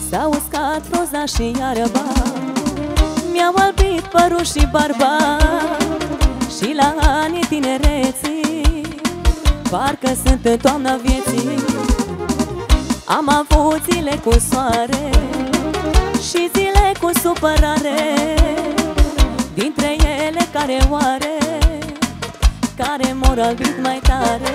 S-a uscat roza și iarba, mi-au albit părul și barba, și la anii tinereții parcă sunt în toamna vieții. Am avut zile cu soare și zile cu supărare, dintre ele care oare, care mor albit mai tare.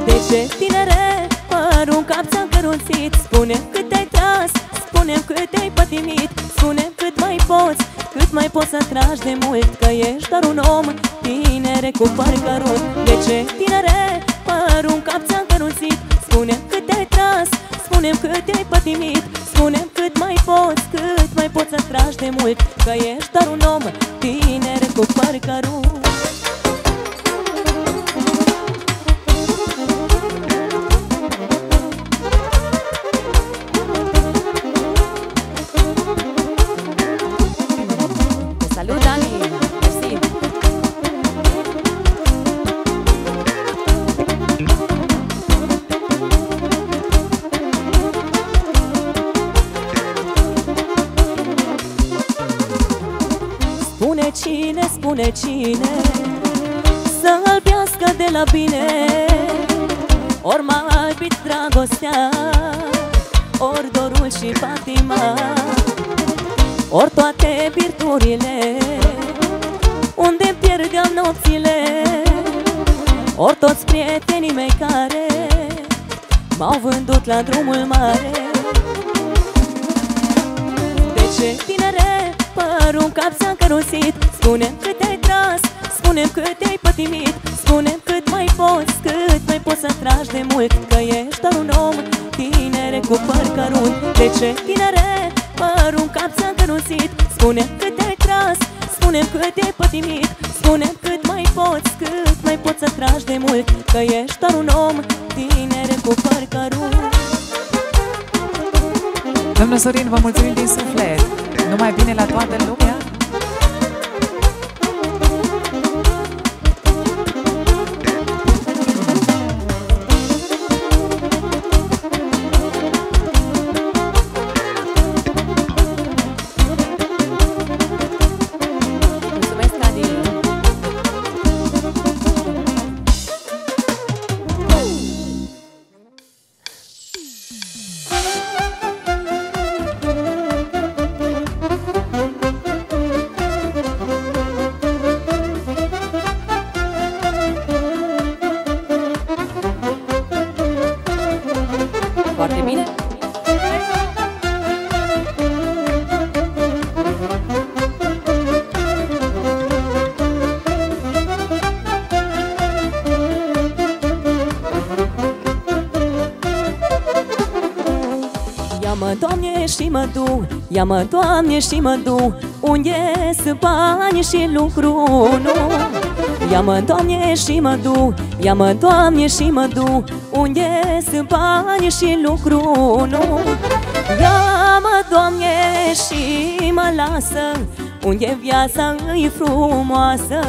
De ce, tinere, părul în cap ți-a căruțit? Spune-mi cât te-ai tras, spune-mi cât te-ai pătimit, spune-mi cât mai poți, cât mai poți să tragi de mult, că ești doar un om, tinere, cu păr cărunt. De ce, tinere, părul în cap ți-a căruțit? Spune-mi cât te-ai tras, spune-mi cât te-ai pătimit, spune-mi cât mai poți să tragi de mult, că ești doar un om, tinere, cu păr cărunt. Salut, Dani! Mersi! Spune cine să albească de la bine, ori m-a albit dragostea, ori dorul și patima, ori toate virturile unde pierdeam nopțile, ori toți prietenii mei care m-au vândut la drumul mare. De ce, tinere, părul în cap ți-a căruțit? Spune-mi cât te-ai tras, spune-mi cât te-ai pătimit, spune-mi cât mai poți să tragi de mult, că ești doar un om, tinere, cu păr cărunt. De ce, tinere, părul în cap ți-a căruțit? Spune-mi cât te-ai tras, spune-mi cât te-ai pătimit, spune-mi cât mai poți să tragi de mult, că ești doar un om, tinere, cu păr cărunt. Domnul Sorin, vă mulțumim din suflet! Numai bine la toată lumea! Ia-mă, Doamne, și mă du, ia-mă, Doamne, și mă du, unde sunt bani și lucru nu. Ia-mă, Doamne, și mă du, ia-mă, Doamne, și mă du, unde sunt bani și lucru nu. Ia-mă, Doamne, și mă lasă, unde viața îi frumoasă.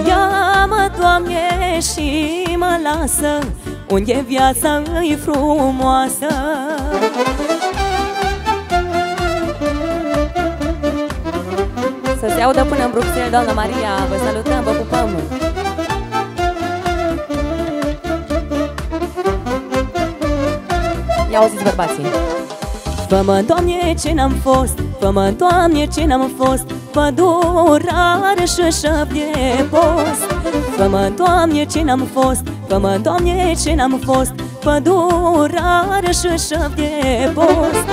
Ia-mă, Doamne, și mă lasă, unde viața îi frumoasă. Să se audă până în Bruxelles, doamna Maria, vă salutăm, vă pupăm. Ia auziți, bărbații. Fă-mă, Doamne, ce n-am fost, fă-mă, Doamne, ce n-am fost, pădurare și șăp de post. Fă-mă, Doamne, ce n-am fost, fă-mă, Doamne, ce n-am fost, pădurare și șăp de post.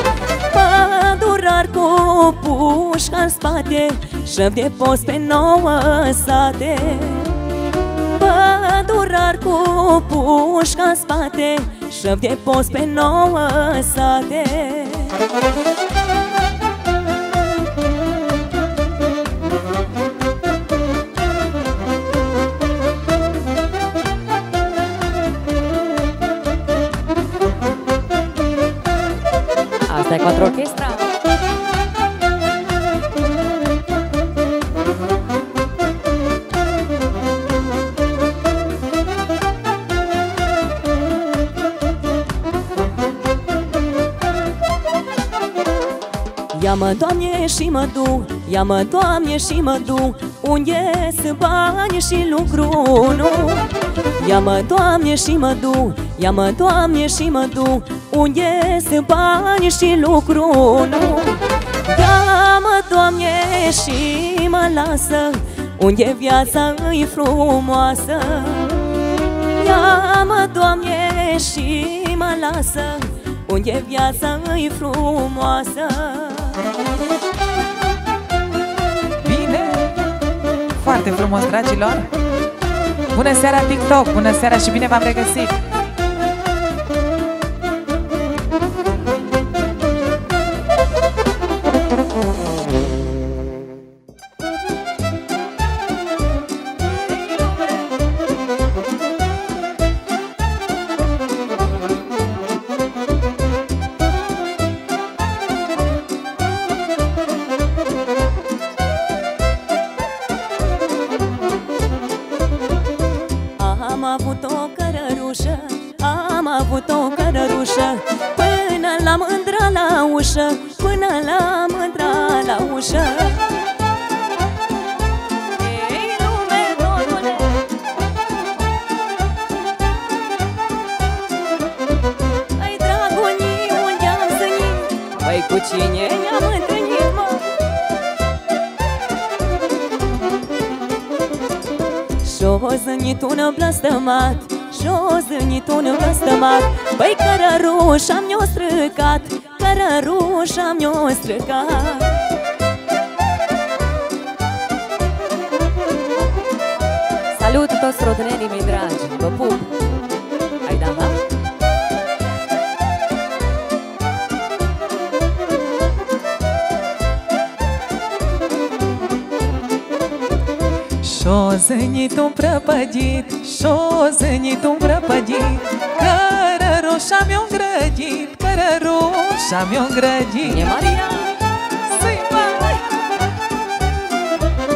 Pădurar cu pușca în spate, șăp de post pe 9 sate. Pădurar cu pușca în spate, șăp de post pe 9 sate. Asta e Quattro Orchestra. Ia-mă, Doamne, și mă du, ia-mă, Doamne, și mă du, unde sunt bani și lucru nu. Ia-mă, Doamne, și mă du, ia-mă, Doamne, și mă du, unde sunt bani și lucru nu. Ia-mă, Doamne, și mă lasă, unde viața îi frumoasă. Ia-mă, Doamne, și mă lasă, unde viața îi frumoasă. Bine! Foarte frumos, dragilor! Bună seara, TikTok! Bună seara și bine v-am regăsit! Până la mândra la ușă, până la mândra la ușă. Ei, lume, domnule! Ai, dragonii, unde am zânit? Păi cu cine ne-am întâlnit, mă? Și-o zânit un blăstămat, și-o zânit un blăstămat. Băi, cărărușa mi-o străcat, cărărușa mi-o străcat. Salut toți rodnenii mei dragi, vă pup! Hai, da, da? Și-o zânit un prăpădit, și-o zânit un prăpădit, cărărușa mi-o îngrădit, cărărușa mi-o îngrădit. E Maria! Să-i mai!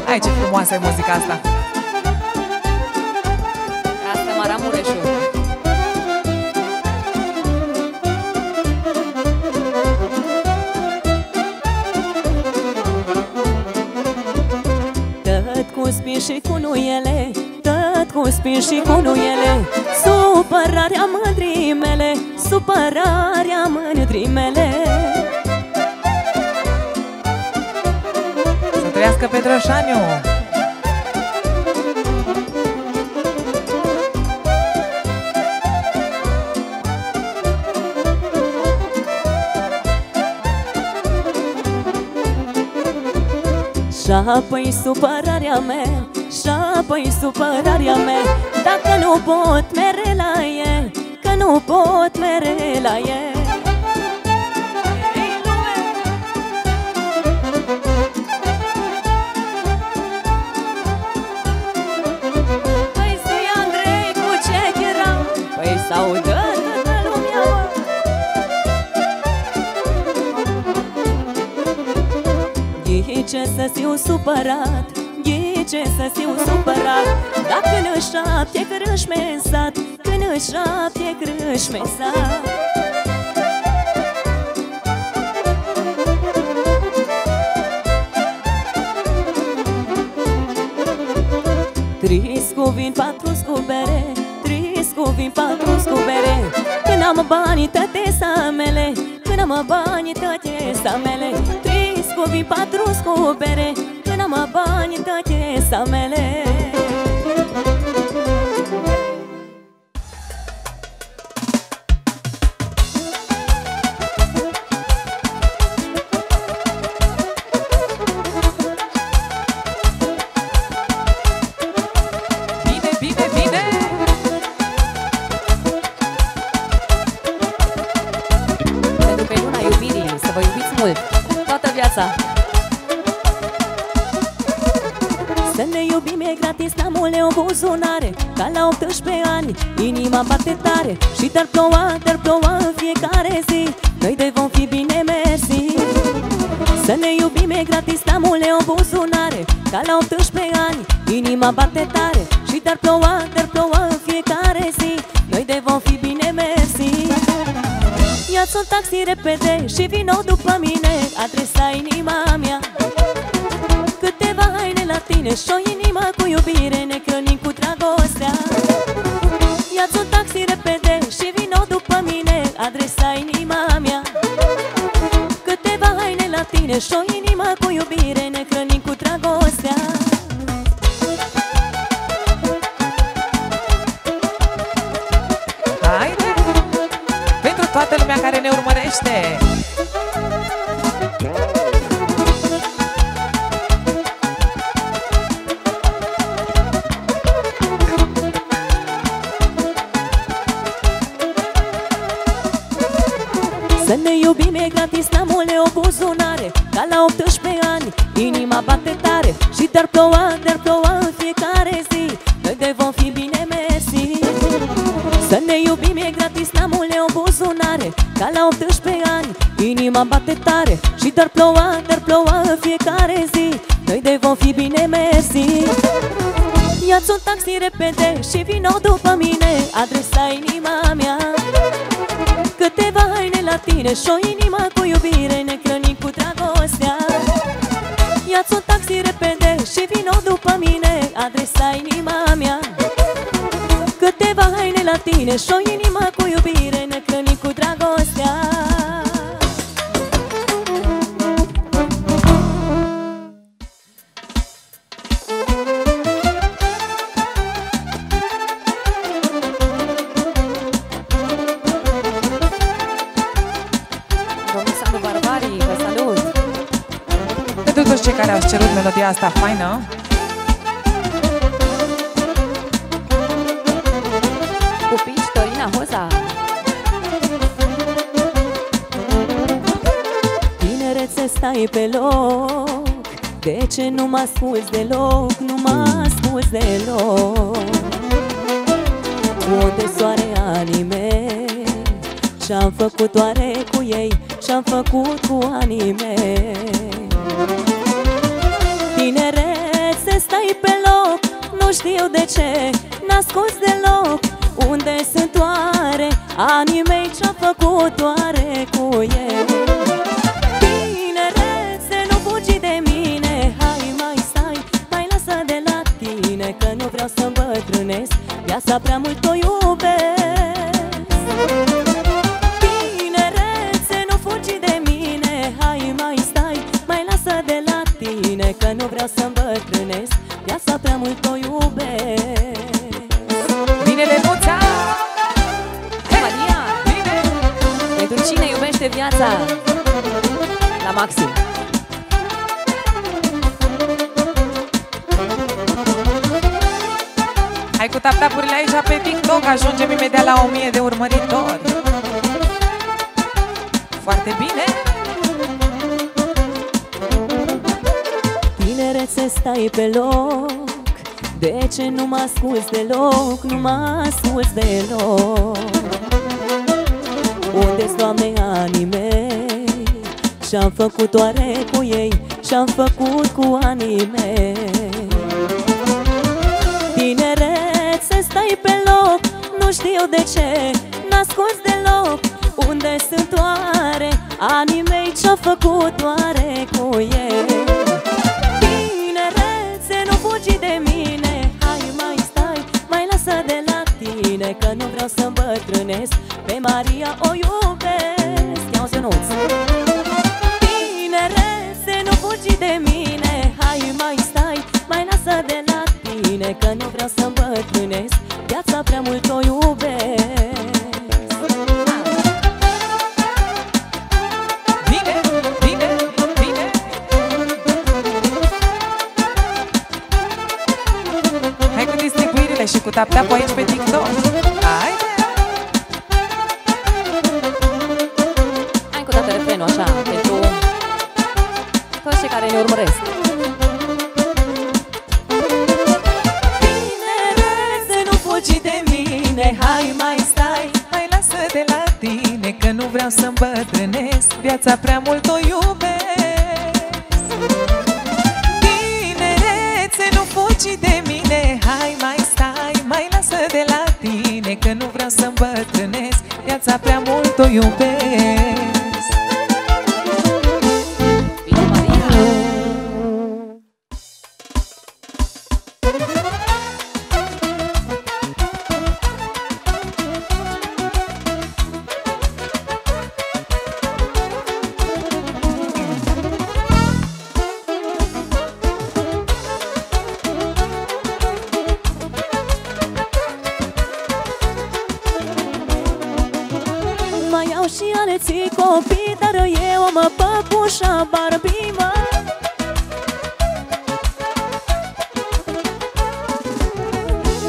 Hai, ce frumoasă e muzica asta! Asta Maramureșul. Cu spin și cu nuiele, tot cu spin și cu nuiele, supărarea mândrii mele, supărarea mândrii mele. Să trăiască Petroșaniu! Și-apoi supărarea mea, și-apoi supărarea mea, dacă nu pot mere la el, că nu pot mere la el. Păi zi, Andrei, cu ce eram? Păi s-audă toată lumea, mă. Ghice să fiu supărat, ghice să fiu supărat, dacă în 7 crâșme în sat, când în 7 crâșme în sat. Tris cu vin, 4 scubere, tris cu vin, 4 scubere, când am banii tătesa mele, când am banii tătesa mele. Tris cu vin, 4 scubere, când am banii tătesa mele. Toată viața. Să ne iubim e gratis, n-am leu buzunare, ca la 18 ani, inima bate tare, și dar ploua în fiecare zi, noi doi vom fi bine mersi. Să ne iubim e gratis, n-am leu buzunare, ca la 18 ani, inima bate tare, și dar ploua în fiecare zi, noi doi vom fi bine mersi. Ia-ți un taxi repede și vino după mine, adresa inima mea. Câteva haine la tine și o inimă cu iubire, ne hrănim cu dragostea. Ia-ți un taxi repede și vino după mine, adresa inima mea. Câteva haine la tine și o inimă cu iubire, ne hrănim cu dragostea. Haide! Pentru toată lumea care ne urmărește! Să ne iubim e gratis, n-am o buzunare. Ca la 18 ani, inima bate tare. Și dar ploua în fiecare zi. Noi de vom fi bine, mersi. Să ne iubim e gratis, n-am o buzunare. Ca la 18 ani, inima bate tare. Și dar ploua în fiecare zi. Noi de vom fi bine, mersi. Ia-ți un taxi repede și vino după mine, adresa inima mea. Câteva haine la tine și o inimă cu iubire, ne hrănim cu dragostea. Ia-ți un taxi repede și vino după mine, adresa inima mea. Câteva haine la tine și o inimă cu iubire, ne hrănim cu dragostea. Toți cei care au cerut melodia asta faină. Pupici, Torina, Hoza. Tinerețe, stai pe loc. De ce nu mă asculți deloc? Nu mă asculți deloc. Unde soare anii mei? Ce-am făcut oare cu ei? Ce-am făcut cu anii mei? Tinerețe, stai pe loc. Nu știu de ce n-asculți deloc. Unde sunt oare anii mei? Ce-am făcut oare cu ei? Tinerețe, nu fugi de mine. Hai, mai stai, mai lasă de la tine, că nu vreau să îmbătrânesc. Viața prea mult o iubesc. Tinerețe, nu fugi de mine. Hai, mai stai, mai lasă de la tine, că nu vreau să îmbătrânesc. Viața prea mult o iubesc. Bine, Lenuța! Maria! Bine! Pentru cine iubește viața la maxim. Hai cu tap-tapurile aici pe TikTok, ajungem imediat la 1000 de urmăritori. Foarte bine! Tinerețe, stai pe loc. De ce nu mă asculți deloc? Nu mă asculți deloc. Unde-s, Doamne, anii mei? Ce-am făcut oare cu ei? Ce-am făcut cu anii mei? Tinerețe, stai pe loc. Nu știu de ce n-asculți deloc. Unde sunt oare anii mei? Ce-am făcut oare cu ei? Tinerețe, nu fugi de mine. Hai, mai stai, mai lasă de la tine, că nu vreau să îmbătrânesc. Pe Maria o iubesc. Ia-o, Ionuț. Tinerețe, nu fugi de mine. Hai, mai stai, mai lasă de la tine, că nu vreau să îmbătrânesc. Viața prea mult o iubesc. Și cu tap-tap aici pe TikTok. Haide! Hai cu toată refrenul așa, pentru toți cei care ne urmăresc. Tinerețe, nu fugi de mine. Hai, mai stai, mai lasă de la tine, că nu vreau să îmbătrânesc. Viața prea mult o iubesc. Tinerețe, nu fugi de mine. Hai, mai stai, mai lasă de la tine, că nu vreau să îmbătrânesc. viața, prea mult o iubesc. Bine, Maria! Mai au și alții copii, dar eu am păpușa Barbie, mă.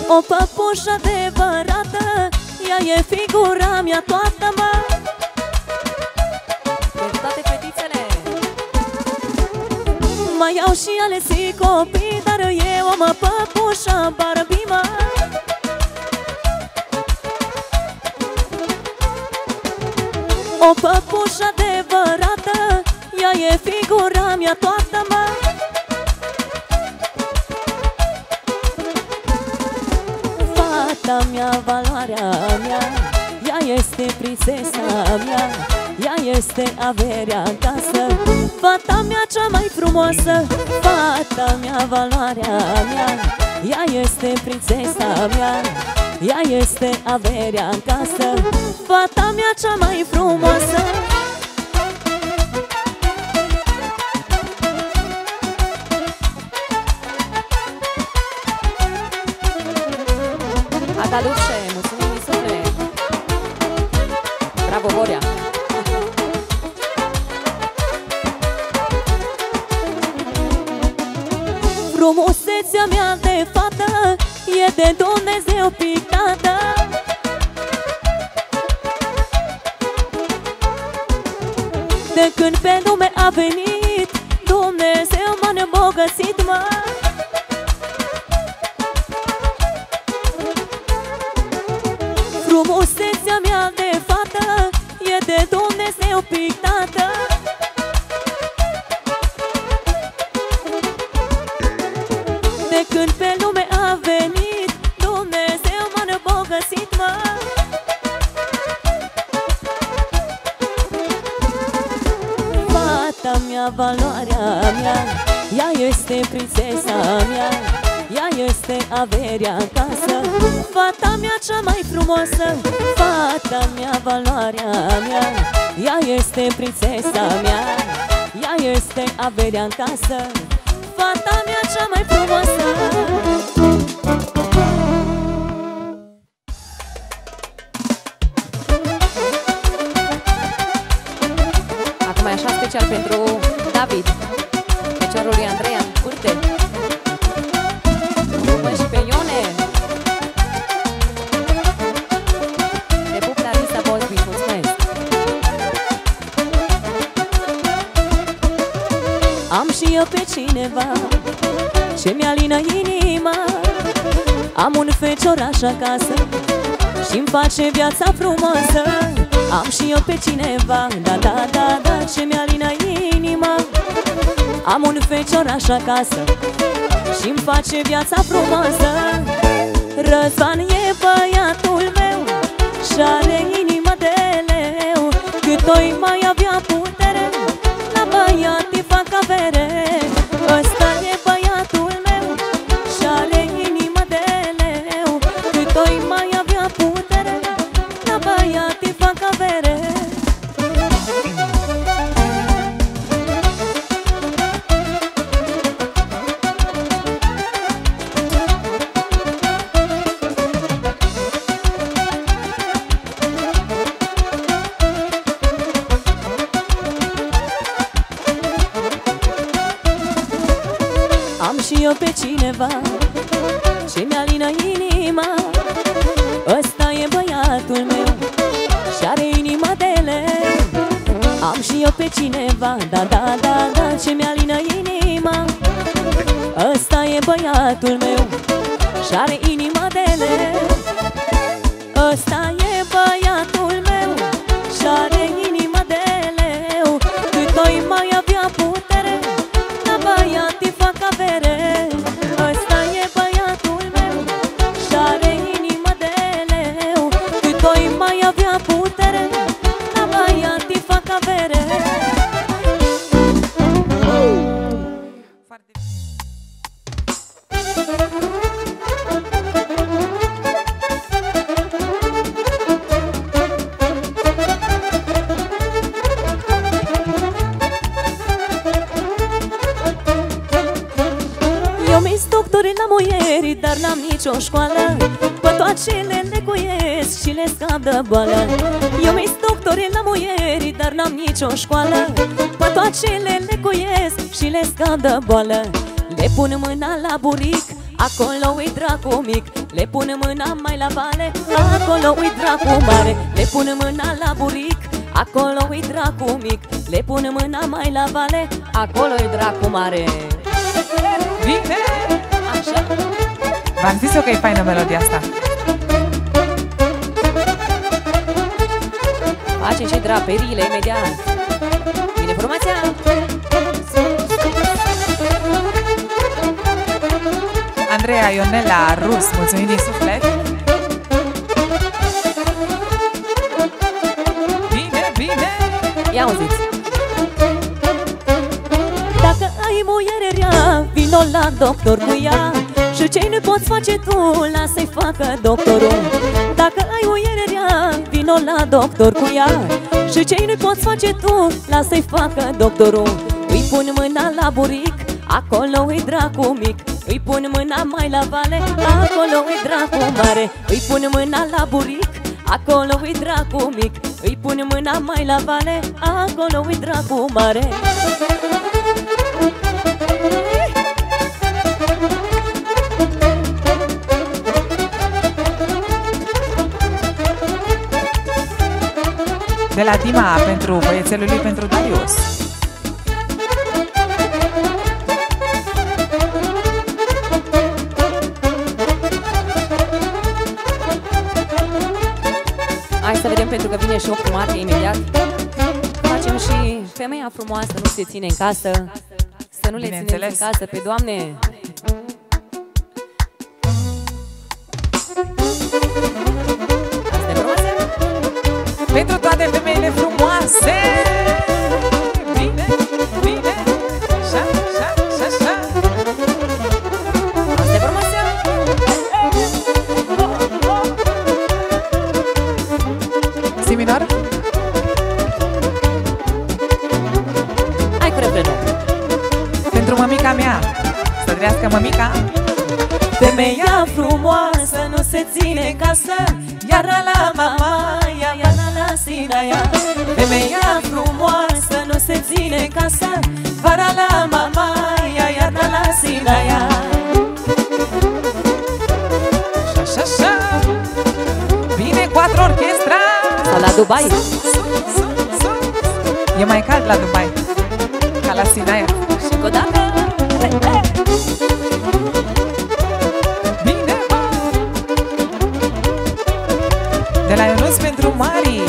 O păpușă adevărată, ea e figura mea toată, mă. Pentru toate fetițele. Mai au și alții copii, dar eu am păpușa Barbie, mă. O păpușă adevărată, ea e figura mea toată, mă. Fata mea, valoarea mea, ea este prințesa mea, ea este averea în casă. Fata mea cea mai frumoasă, fata mea, valoarea mea, ea este prințesa mea, ea este averea în casă. Fata mea cea mai frumoasă. Adaluce, mulțumim din suflet. Bravo, Borea. Frumusețea mea de fată e de Dumnezeu pictată. De când pe lume a venit, Dumnezeu m-a îmbogățit, mă. Frumusețea mea de fată e de Dumnezeu pictată. De când pe lume a venit, Dumnezeu m-a îmbogățit, mă. Fata mea, valoarea mea, ea este prințesa mea, ea este averea în casă. Fata mea cea mai frumoasă, fata mea, valoarea mea, ea este prințesa mea, ea este averea în casă. Fata mea cea mai frumoasă. Acum e așa special pentru David, feciorul lui Andreea în curte. Păi și pe Ione. Te pup, Larisa Bosby, mulțumesc. Am și eu pe cineva ce mi-alină inima. Am un fecioraș acasă și-mi face viața frumoasă. Am și eu pe cineva, da, da, da, da, ce mi-alină inima. Am un fecioraș acasă și-mi face viața frumoasă. Răzvan e băiatul meu și-are inima de leu. Cât o-i mai avea putere, la băiat îi fac avere. Ăsta e băiatul meu și-are inima de leu. Cât o-i mai avea putere, la băiat îi fac avere. Am și eu pe cineva ce mi-alină inima. Ăsta e băiatul meu și-are inima de leu. Am și eu pe cineva, da, da, da, da, ce mi-alină inima. Ăsta e băiatul meu și-are inima de leu. Ăsta e băiatul meu și-are inima de leu. Cât o-i mai avea putere, la băiat îi fac avere. Ăsta e băiatul meu și-are inima de leu. Cât o-i mai avea putere, n-am nicio școală. Pătoacele le cuiesc și le scap de boală. Eu mi-s doctor la muieri, dar n-am nicio școală. Pătoacele le cuiesc și le scap de boală. Le pun mâna la buric, acolo-i dracu mic. Le pun mâna mai la vale, acolo-i dracu mare. Le pun mâna la buric, acolo-i dracu mic. Le pun mâna mai la vale, acolo-i dracu mare. Bine! Așa. V-am zis eu că e faină melodia asta. Facem și draperiile imediat. Bine formația! Andreea Ionela Rus, mulțumim din suflet. Bine, bine! Ia auziți! Dacă ai muiere rea, vino la doctor cu ea. Și ce nu poți face tu, lasă-i facă doctorul. Dacă ai muiere rea, vino la doctor cu ea. Și ce nu poți face tu, lasă-i facă doctorul. Îi pun mâna la buric, acolo-i dracu mic. Îi pun mâna mai la vale, acolo-i dracu mare. Îi pun mâna la buric, acolo-i dracu mic. Îi pun mâna mai la vale, acolo-i dracu mare. De la Dima pentru băiețelul lui, pentru Darius. Hai să vedem, pentru că vine și 8 martie imediat. Facem și femeia frumoasă nu se ține în casă. Să nu le țineți în casă pe doamne. Asta e frumoasă? Pentru toate femeile frumoase. Bine, bine. Așa, așa, așa. Asta e frumoasă? Si minor? Hai cu refrenul. Pentru mămica mea, să trăiască mămica. Femeia frumoasă nu se ține în casă, iar la mama, iar la sina ea. Femeia frumoasă nu se ține în casă, vara la mama, iar la sina ea. Așa, așa. Bine, 4 orchestra. Sau la Dubai. E mai cald la Dubai ca la Sinaia. Și încă o dată. Bine, bă! De la Ionuț pentru Mari.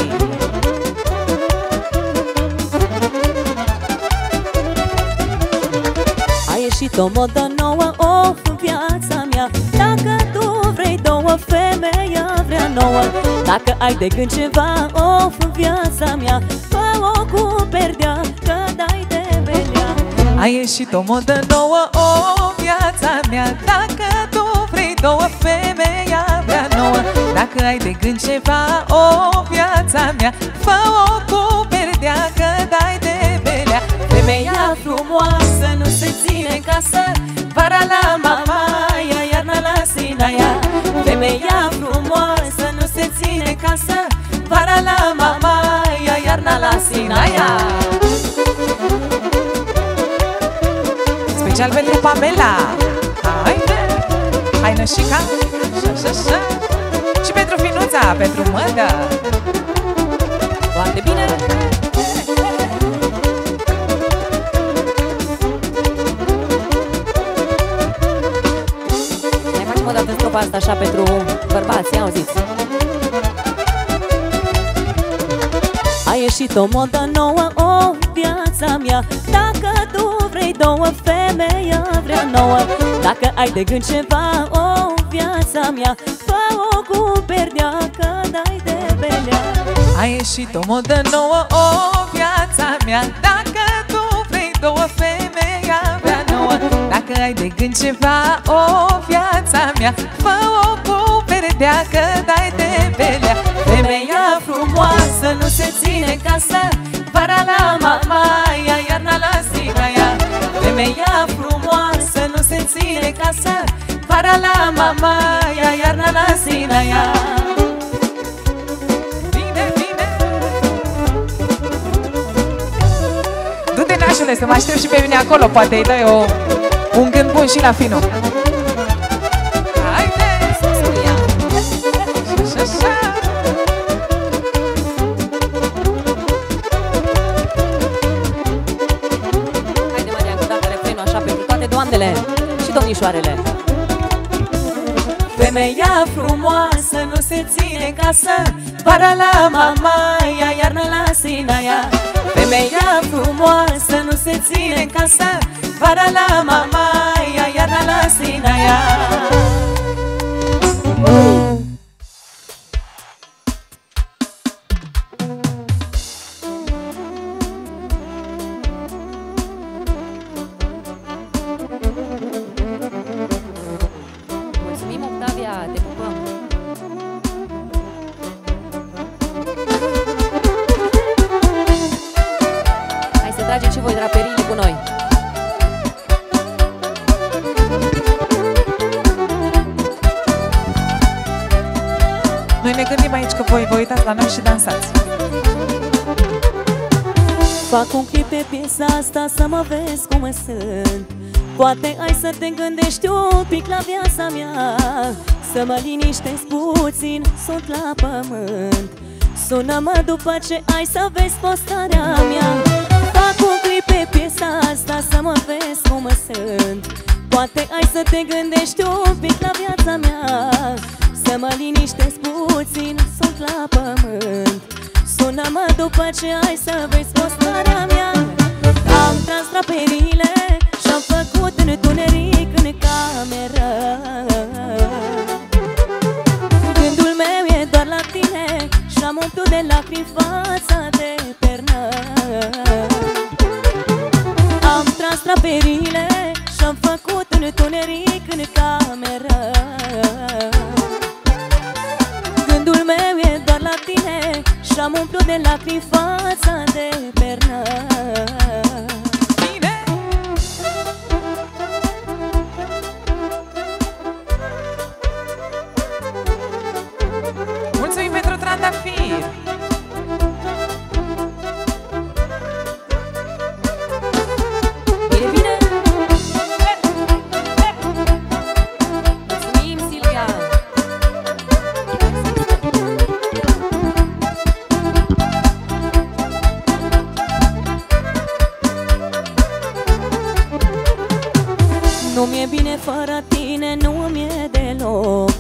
A ieșit o modă nouă, în viața mea. Dacă tu vrei două, femeia vrea nouă. Dacă ai de gând ceva, în viața mea, fă-o cu perdea, că dai de belea. A ieșit o modă nouă, viața mea. Dacă tu vrei două, femeia vrea nouă. Dacă ai de gând ceva, viața mea, fă-o cu perdea, că dai de belea. Femeia frumoasă nu se ține în casă, vara la mama, iarna la sina ea. Femeia frumoasă nu se ține în casă, vara la mama, iarna la sina ea. Special pentru Pamela. Haide! Hai, nășica. Așa. Și pentru Finuța, pentru Mădă. Foarte bine! Mai facem o dată strofa asta așa pentru bărbați, ia auziți. A ieșit o modă nouă, viața mea. Dacă tu vrei două, femeia vrea nouă. Dacă ai de gând ceva, viața mea, fă-o cu perdea, că dai de belea. A ieșit o modă nouă, viața mea. Dacă tu vrei două, femeia vrea nouă. Dacă ai de gând ceva, viața mea, fă-o cu perdea, că dai de belea. Femeia frumoasă nu se ține în casă, vara la mama, iarna la sina ea. Femeia frumoasă nu se ține în casă, vara la Mamaia, iarna la Sinaia. Bine, bine. Du-te, nașule, să mă aștept și pe mine acolo. Poate îi dai un gând bun și la Finu. Haide, sus cu ea. Așa. Haide, Maria, cu dată refrenul așa pentru toate doamnele și domnișoarele. Femeia frumoasă nu se ține în casă, vara la Mamaia, iarna la Sinaia. Femeia frumoasă nu se ține în casă, vara la Mamaia, iarna la Sinaia. Mulțumim, Octavia, te pupăm. Hai să trageți și voi draperiile cu noi. Noi ne gândim aici că voi vă uitați la noi și dansați. Fac un clip pe piesa asta să mă vezi cum sunt. Poate ai să te gândești un pic la viața mea, să mă liniștesc puțin, sunt la pământ. Sună-mă după ce ai să vezi postarea mea. Fac un clip pe piesa asta să mă vezi cum sunt. Poate ai să te gândești un pic la viața mea, să mă liniștesc puțin, sunt la pământ. Sună-mă după ce ai să vezi postarea mea. Am tras draperile și-am făcut întuneric în cameră. Gândul meu e doar la tine și-am umplut de lacrimi fața de pernă. Am tras draperile și-am făcut întuneric în cameră. Gândul meu e doar la tine și-am umplut de lacrimi fața de pernă. Bine! Mulțumim pentru trandafir! Bine, bine! Mulțumim, Silvia! Nu mi-e bine fără tine, nu mi-e deloc.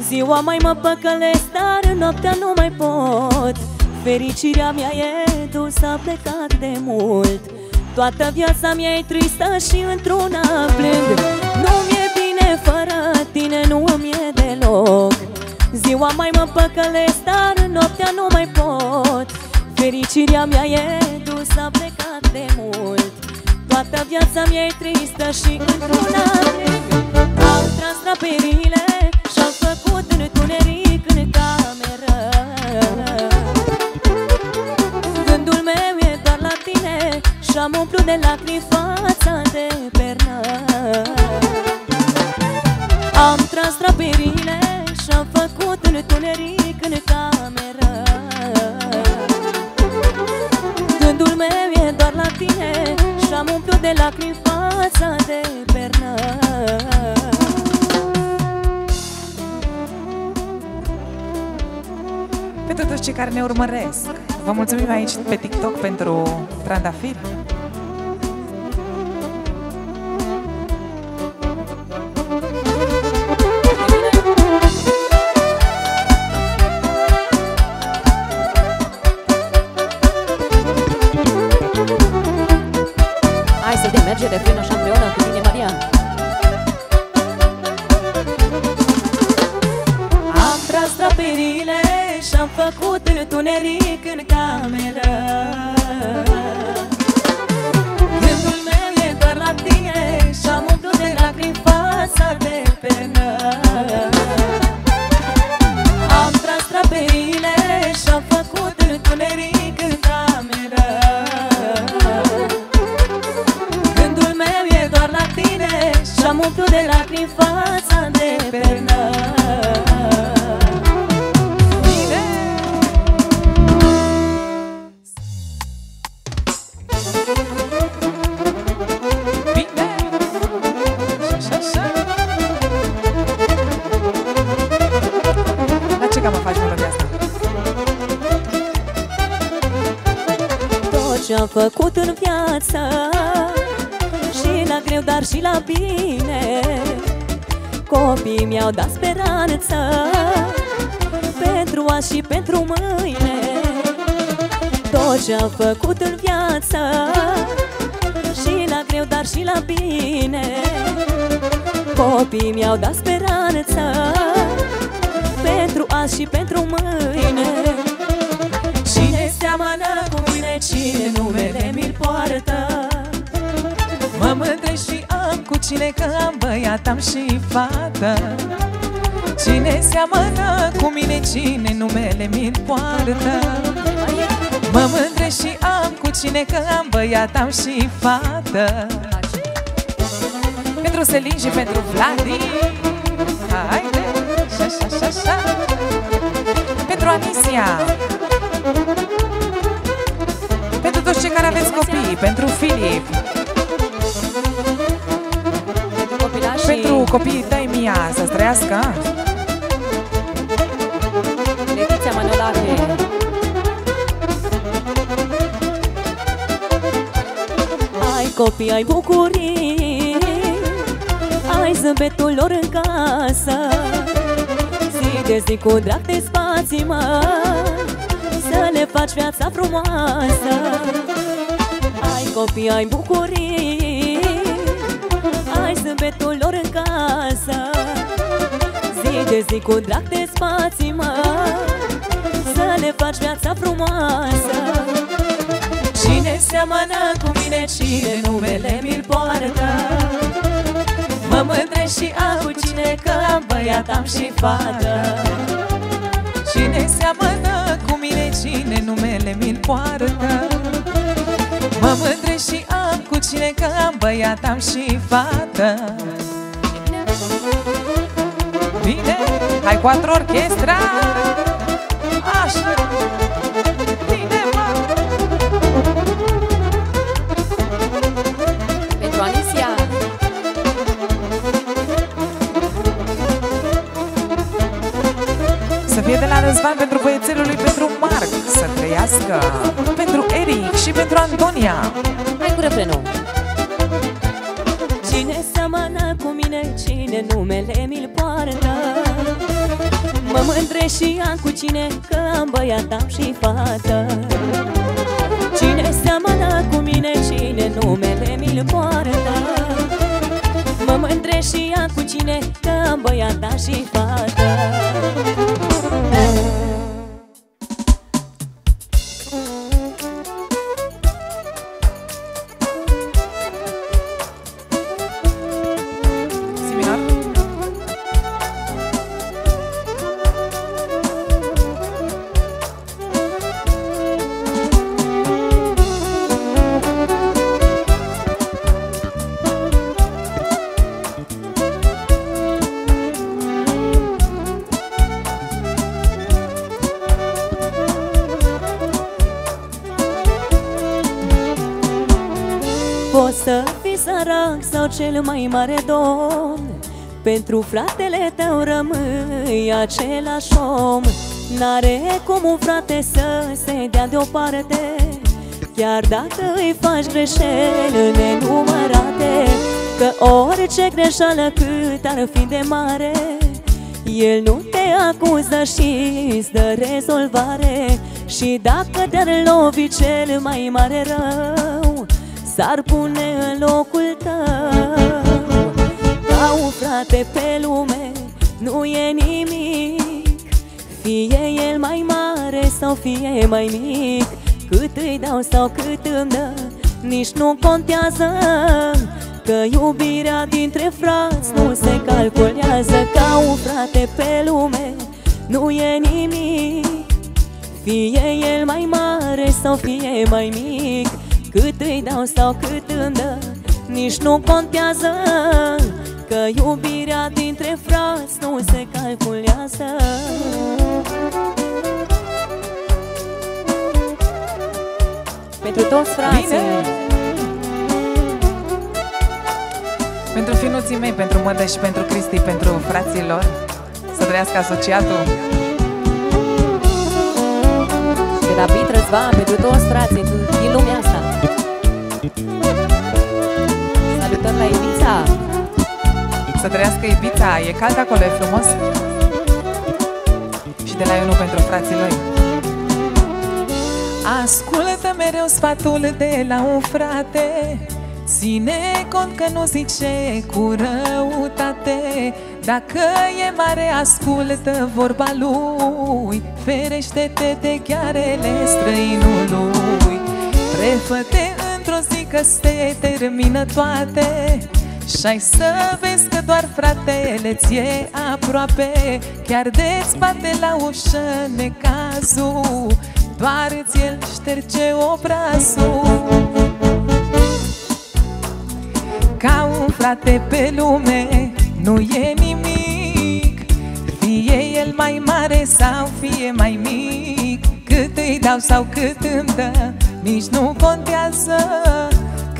Ziua mai mă păcălesc, dar noaptea nu mai pot. Fericirea mea e dusă, a plecat de mult. Toată viața mea e tristă și într-una plâng. Nu mi-e bine fără tine, nu mi-e deloc. Ziua mai mă păcălesc, dar noaptea nu mai pot. Fericirea mea e dusă, a plecat de mult. Toată viața mea e tristă și într-una plâng. Am tras draperile și-am făcut întuneric în cameră. Gândul meu e doar la tine și-am umplut de lacrimi fața de pernă. Am tras draperile și-am făcut întuneric în cameră. Gândul meu e doar la tine și-am umplut de lacrimi fața de pernă. Pentru toți cei care ne urmăresc, vă mulțumim aici pe TikTok pentru trandafir. Hai să te merge refrenul așa împreună cu tine, Maria. Am tras draperile și-am făcut întuneric în cameră. Gândul meu e doar la tine și-am umplut de lacrimi fața de pernă. Am tras draperile și-am făcut întuneric în cameră. Gândul meu e doar la tine și-am Am umplut de lacrimi fața de pernă. Ce-am făcut în viață, și la greu, dar și la bine, copiii mi-au dat speranță pentru azi și pentru mâine. Tot ce-am făcut în viață, și la greu, dar și la bine, copiii mi-au dat speranță pentru azi și pentru mâine. Cine seamănă cu mine, cine numele mi-l poartă? Mă mândresc și am cu cine, că am băiat, am și fată. Cine seamănă cu mine, cine numele mi-l poartă? Mă mândresc și am cu cine, că am băiat, am și fată. Pentru Selin și pentru Vladi, haide, așa. Pentru Anisia, pentru toți cei care aveți copii, pentru Filip, pentru copiii tăi, Mia, să-ți trăiască. Letiția Manolache. Ai copii, ai bucurii, ai zâmbetul lor în casă, zi de zi cu drag te spații, mă, să le faci viața frumoasă. Ai copii, ai bucurii, ai zâmbetul lor în casă, zi de zi cu drag te spații, mă, să le faci viața frumoasă. Cine seamănă cu mine, cine numele mi-l poartă? Mă mândresc și am cu cine, că am băiat, am și fată. Cine seamănă cu mine, cine numele mi-l poartă? Mă mândresc și am cu cine, că am băiat, am și fată. Bine, hai 4 orchestra. Așa. Bine, mă. Pentru Anisia. Să fie de la Răzvan pentru băiețelul lui, pentru Marc, să trăiască, pentru Eric și pentru Antonia. Hai cu refrenul. Cine seamănă cu mine, cine numele mi-l poartă? Mă mândresc și am cu cine, că am băiat, am și fată. Cine seamănă cu mine, cine numele mi-l poartă? Mă mândresc și am cu cine, că am băiat, am și fată. Poți să fii sărac sau cel mai mare domn, pentru fratele tău rămâi același om. N-are cum un frate să se dea deoparte, chiar dacă îi faci greșeli nenumărate. Că orice greșeală, cât ar fi de mare, el nu te acuză și îți dă rezolvare. Și dacă te-ar lovi cel mai mare rău, s-ar pune în locul tău. Ca un frate pe lume nu e nimic, fie el mai mare sau fie mai mic. Cât îi dau sau cât îmi dă, nici nu contează, că iubirea dintre frați nu se calculează. Ca un frate pe lume nu e nimic, fie el mai mare sau fie mai mic. Cât îi dau sau cât îmi dă, nici nu contează, că iubirea dintre frați nu se calculează. Pentru toți frații. Pentru finuții mei, pentru Mădă și pentru Cristi, pentru frații lor. Să trăiască asociatul. De la Bit Răzvan, pentru toți frații din lumea asta. Salutări la Ibița. Să trăiască Ibița, e cald acolo, e frumos. Și de la Ionu pentru frații lui. Ascultă mereu sfatul de la un frate, ține cont că nu zice cu răutate. Dacă e mare, ascultă vorba lui, ferește-te de ghearele străinului. Prefă-te într-o zi că se termină toate, și-ai să vezi că doar fratele ți-e aproape. Chiar de-ți bate la ușă necazul, doar ți-el șterge obrazul. Ca un frate pe lume nu e nimic, fie el mai mare sau fie mai mic. Cât îi dau sau cât îmi dă, nici nu contează,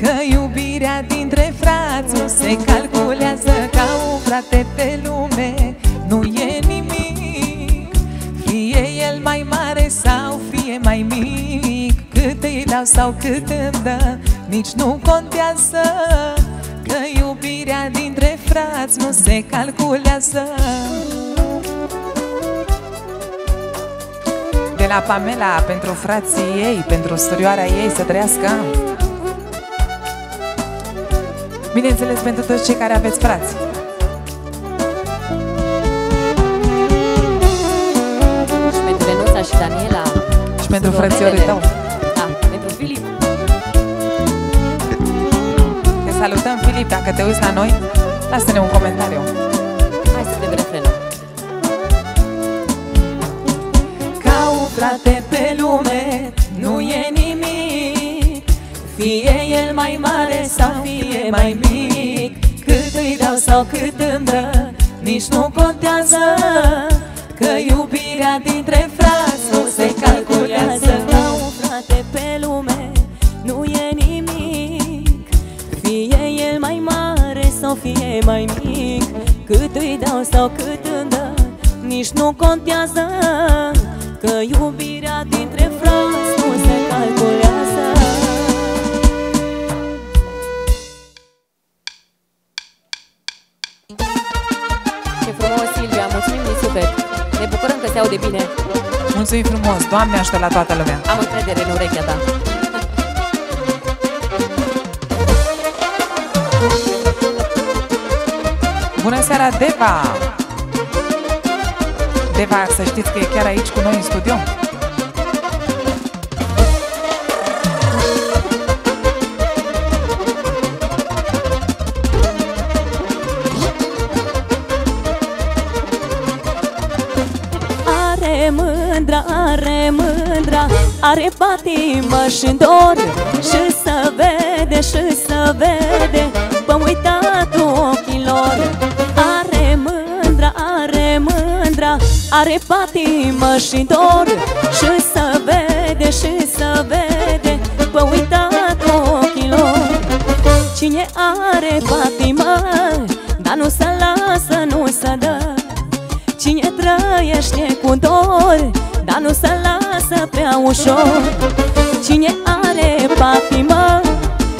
că iubirea dintre frați nu se calculează. Ca un frate pe lume nu e nimic, fie el mai mare sau fie mai mic. Cât îi dau sau cât îmi dă, nici nu contează, că iubirea dintre frați nu se calculează. De la Pamela, pentru frații ei, pentru surioara ei, să trăiască. Bineînțeles, pentru toți cei care aveți frați. Și pentru Lenuța și Daniela. Și pentru frățiorii tău. Da, pentru Filip. Te salutăm, Filip, dacă te uiți la noi, lasă-ne un comentariu. Hai să vedem refrenul. Ca un frate pe lume nu e nimic, fie el mai mare sau fie mai mic. Cât îi dau sau cât îmi dă, nici nu contează, că iubirea dintre frați nu se calculează. Ca un frate pe lume nu e nimic, fie el mai mare sau fie mai mic. Cât îi dau sau cât îmi dă, nici nu contează, că iubirea dintre frați nu se calculează. Ce frumos, Silvia, mulțumim din suflet. Ne bucurăm că se aude bine. Mulțumim frumos, Doamne ajută la toată lumea. Am încredere în urechea ta. Bună seara, Deva! Deva, să știți că e chiar aici cu noi în studio. Are mândra, are patimă și dor, și să vede, și să vede, pe uitatul ochilor. Are mândra, are patimă și dor, și să vede, și să vede, pe uitatul ochilor. Cine are patimă, dar nu se lasă, nu se dă. Cine trăiește cu dor, dar nu se lasă prea ușor. Cine are patimă,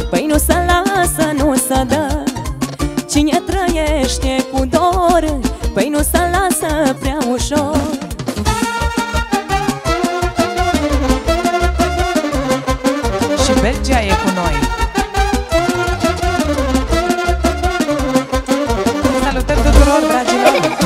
păi nu se lasă, nu se dă. Cine trăiește cu dor, păi nu se lasă prea ușor. Și Belgia e cu noi. Salutări tuturor, dragilor!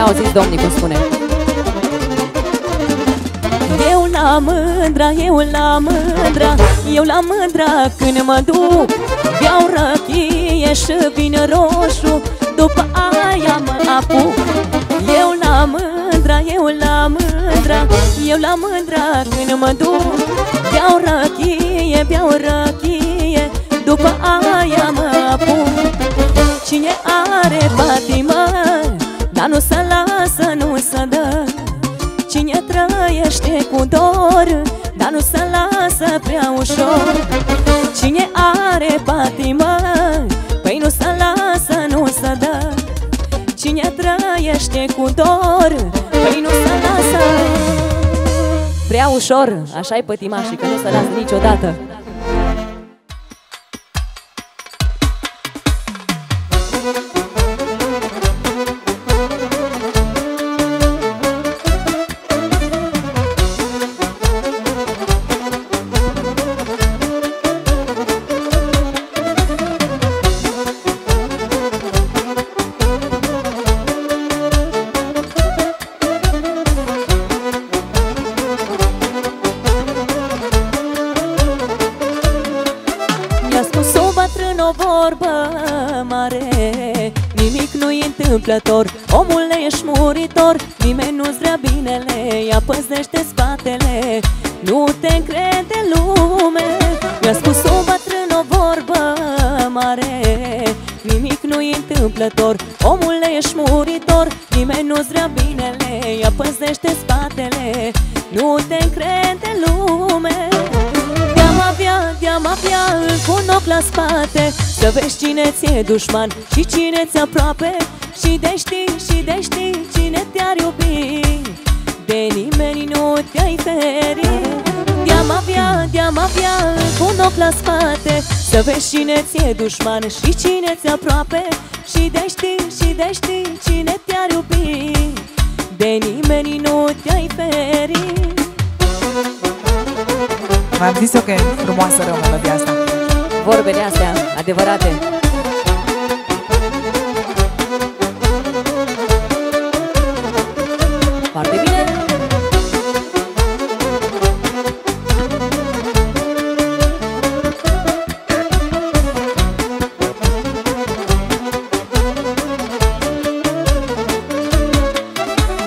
Auziți, domnii, cum spune. Eu la mândra, eu la mândra, eu la mândra când mă duc, beau răchie și vin roșu, după aia mă apuc. Eu la mândra, eu la mândra, eu la mândra când mă duc, beau răchie, după aia mă apuc. Cine are patimă, dar nu se lasă, nu se dă. Cine trăiește cu dor, dar nu se lasă prea ușor. Cine are patimă, păi nu se lasă, nu se dă. Cine trăiește cu dor, păi nu se lasă prea ușor. Așa-i pătimașii, că nu se lasă niciodată. Întâmplător, omule, ești muritor, nimeni nu-ți vrea binele, ea păzește spatele, nu te încrede lume. Mi-a spus un bătrân o vorbă mare, nimic nu-i întâmplător, omule, ești muritor, nimeni nu-ți vrea binele, ea păzește spatele, nu te încrede lume. De-am avea încă un ochi la spate, să vezi cine ți-e dușman și cine ți-e aproape, și de știi cine te-ar iubi, de nimeni nu te-ai feri. De-am avea încă un ochi la spate, să vezi cine ți-e dușman și cine ți-e aproape, și de știi cine te-ar iubi, de nimeni nu te-ai feri. V-am zis eu că e frumoasă rău melodia asta. Vorbele astea adevărate. Foarte bine.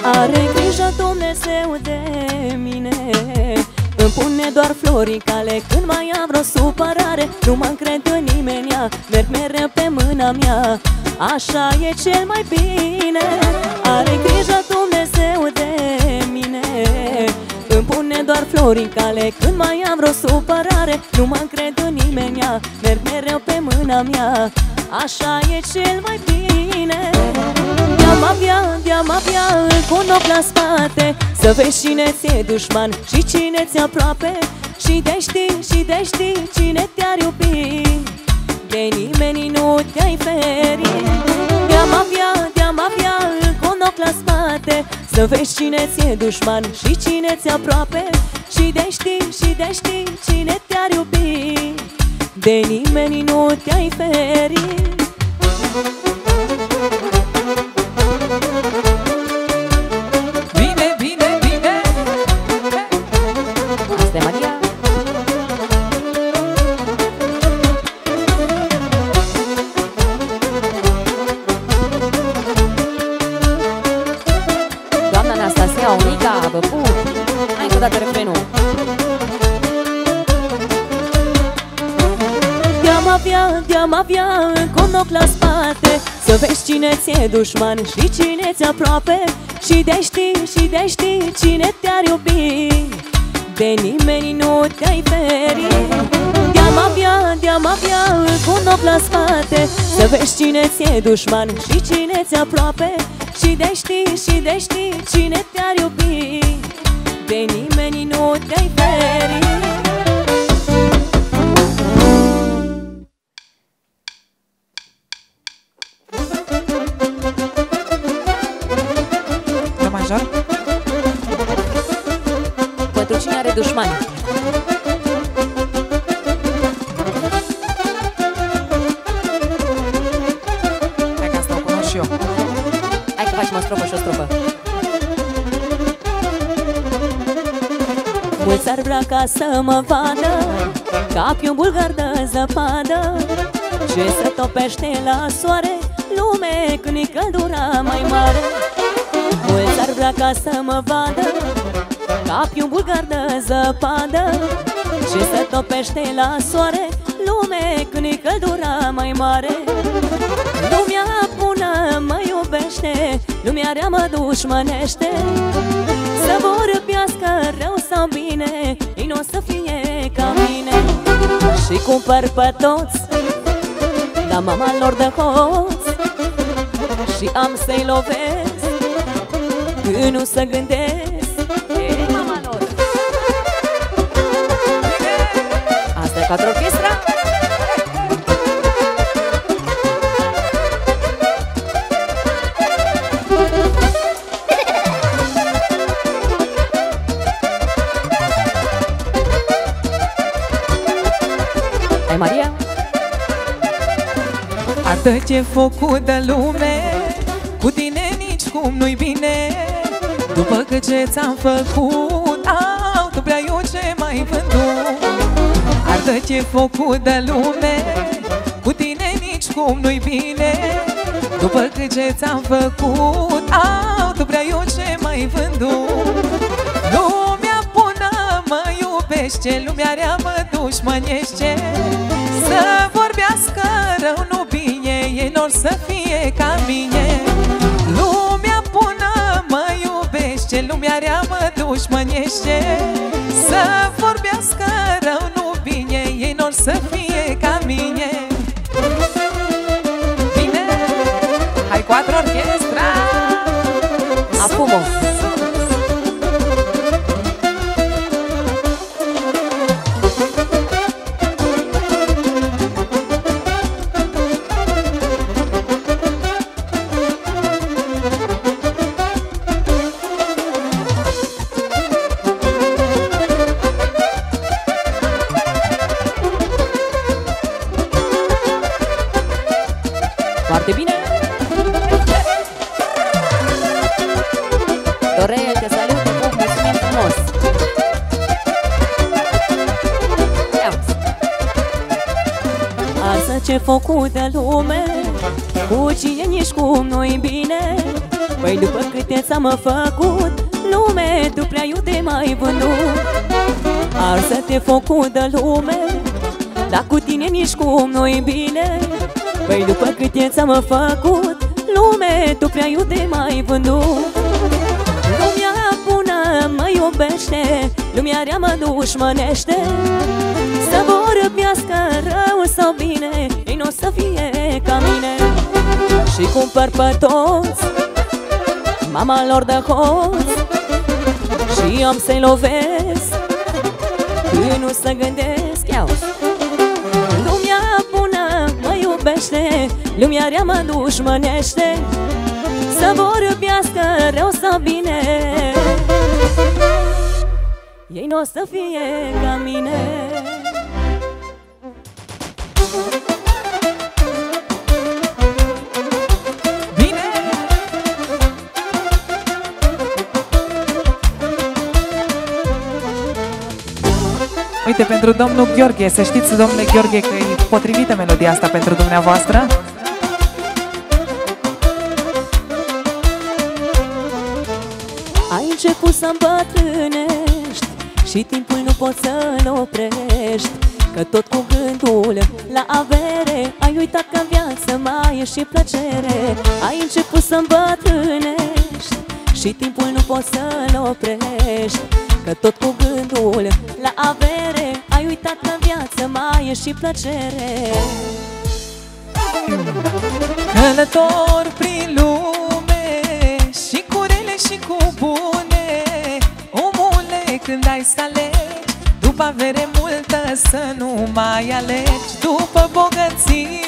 Are grijă Dumnezeu de mine, îmi pune doar flori în cale când mai am vreo supărare. Nu mă încred în nimenea, merg mereu pe mâna mea, așa e cel mai bine. Are grijă Dumnezeu de mine, îmi pune doar flori în cale când mai am vreo supărare. Nu mă încred în nimenea, merg mereu pe mâna mea, așa e cel mai bine. De-am avea încă un ochi la spate, să vezi cine ți-e dușman și cine ți-e aproape, și de știi cine te-ar iubi, de nimeni nu te-ai feri. De-am avea încă un ochi la spate, să vezi cine ți-e dușman și cine ți-e aproape, și de știi cine te-ar iubi, de nimeni nu te-ai feri. De-am avea încă un ochi la spate, să vezi cine ți-e dușman și cine ți-e aproape, și de știi cine te-ar iubi, de nimeni nu te-ai feri. De-am avea încă un ochi la spate, să vezi cine ți-e dușman și cine ți-e aproape, și de știi cine te-ar iubi, de nimeni nu te-ai feri. Pentru cine are dușmani. Hai că asta o cunosc și eu. Hai că facem o strofă și o strofă. Mulți ar vrea ca să mă vadă ca pe un bulgar de zăpadă ce se topește la soare, lume când e căldura mai mare. Mulți ar vrea ca să mă vadă ca pe un bulgar de zăpadă ce se topește la soare, lume când e căldura mai mare. Lumea bună mă iubește, lumea rea mă dușmănește. Să vorbească rău sau bine, ei n-o să fie ca mine. Și cumpăr pe toți la mama lor de hoț și am să-i lovesc când nu să gândesc. Ei, mama lor. Asta e cadru orchestra. Hai, Maria! Arde ce făcut de lume, cu tine nici cum nu-i bine. După că ce ți-am făcut, au, tu prea eu ce mai vândut. Arde ce făcut de lume, cu tine nici cum nu-i bine. După că ce ți-am făcut, au, tu prea eu ce mai vândut. Lumea bună mă iubește, lumea rea mă dușmănește. Să vorbească rău, nu bine, ei n-or să fie ca mine. Lumea bună mă iubește, lumea rea mă dușmănește. Să vorbească rău, nu bine, ei n-or să fie ca mine. Bine, hai cuatro orchestra. Afumo. Foarte bine! Dorel, te salut, te pup, mulțumim frumos! Asta ce făcut de lume, cu cine nici cum nu-i bine. Păi după câte ți-am făcut, lume, tu prea iute mai vândut. Asta te făcut de lume, dar cu tine nici cum nu-i bine. Păi după câte ți-am făcut, lume, tu prea iute mai vândut. Lumea bună mă iubește, lumea rea mă dușmănește. Să vorbească rău sau bine, ei n-o să fie ca mine. Și cumpăr pe toți mama lor de hoț și am să-i lovesc când nu să gândesc. Iau. Lumea bună mă iubește, lumea rea mă dușmănește. Să vorbească rău sau bine, ei n-o să fie ca mine. Uite, pentru domnul Gheorghe, să știți, domnule Gheorghe, că e potrivită melodia asta pentru dumneavoastră. Ai început să îmbătrânești și timpul nu poți să-l oprești, că tot cu gândul la avere ai uitat că în viață mai e și plăcere. Ai început să îmbătrânești și timpul nu poți să-l oprești, că tot cu gândul la avere ai uitat că în viață mai e și plăcere. Călător prin lume și cu rele și cu bune, omule, când ai să alegi, după avere multă să nu mai alegi. După bogății,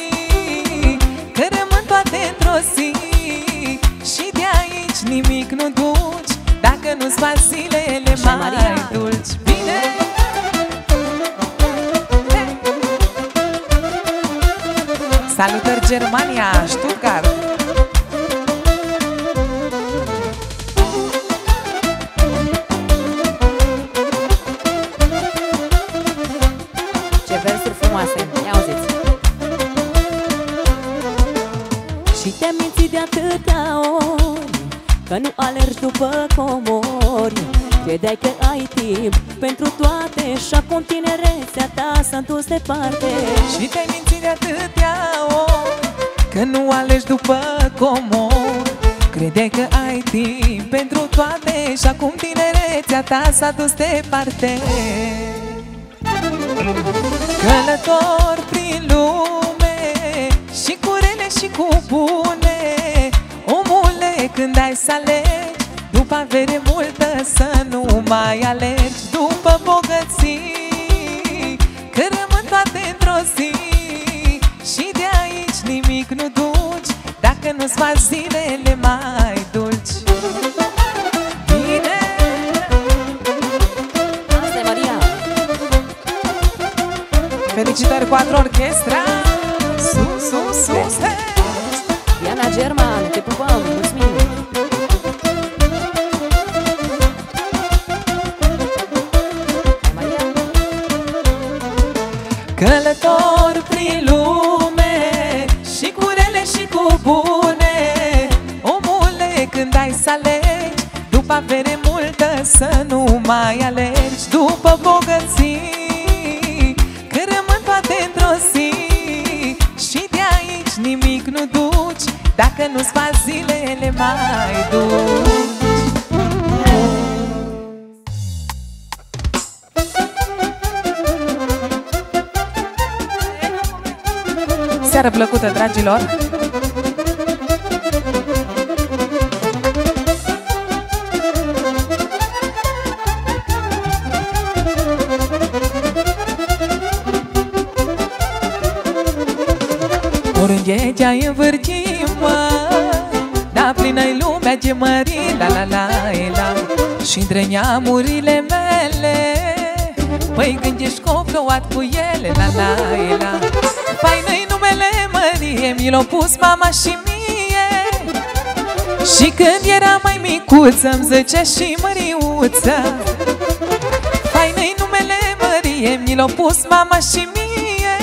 că rămân toate într-o zi, și de aici nimic nu duci dacă nu-ți faci zilele mai dulci. Bine! Salutări Germania, Stuttgart! frumoase, ia auziți. Și te-am mințit de atâtea ori că nu alergi după comori. Credeai că ai timp pentru toate și acum tinerețea ta s-a dus departe. Și te-ai mințit de atâtea ori că nu alegi după comori. Credeai că ai timp pentru toate și acum tinerețea ta s-a dus departe. Călător prin lume și cu rele și cu bune, omule, când ai să alegi după avere multă, să nu mai alergi după bogății, că rămân toate într-o zi și de aici nimic nu duci dacă nu-ți faci zilele mai dulci. Bine! Asta e Maria. Felicitări 4 orchestra! Sus, sus, sus! Diana German, te pupăm, mulțumim! Călător prin lume și cu rele și cu bune, omule, când ai să alegi după avere multă, să nu mai alergi după bogății, că rămân toate într-o zi și de aici nimic nu duci dacă nu-ți faci zilele mai dulci. Seară plăcută, dragilor! Oriunde te-ai învârti, mă, da plină-i lumea gemării, la la la la. Și între neamurile mele păi gândești că-o plouat cu ele, la la la. Faină-i numele Mărie, mi l-a pus mama și mie. Și când era mai micuță îmi zicea și Măriuță. Faină-i numele Mărie, mi l-a pus mama și mie.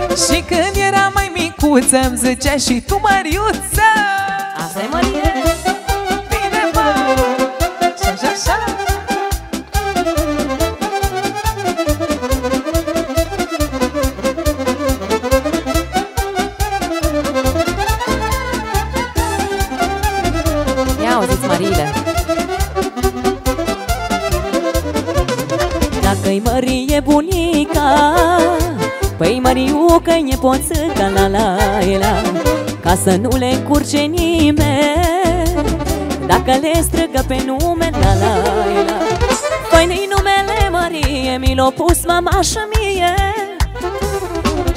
Și când era mai micuță îmi zicea și tu Măriuță. Asta e Marie. Bine, mă! Așa, așa. Mariile. Dacă-i Mărie bunica, păi Măriucă-i nepoțâca, la la la. Ca să nu le încurce nimeni, dacă le strigă pe nume, la la la. Păi-i numele Mărie, mi l-a pus mama și mie.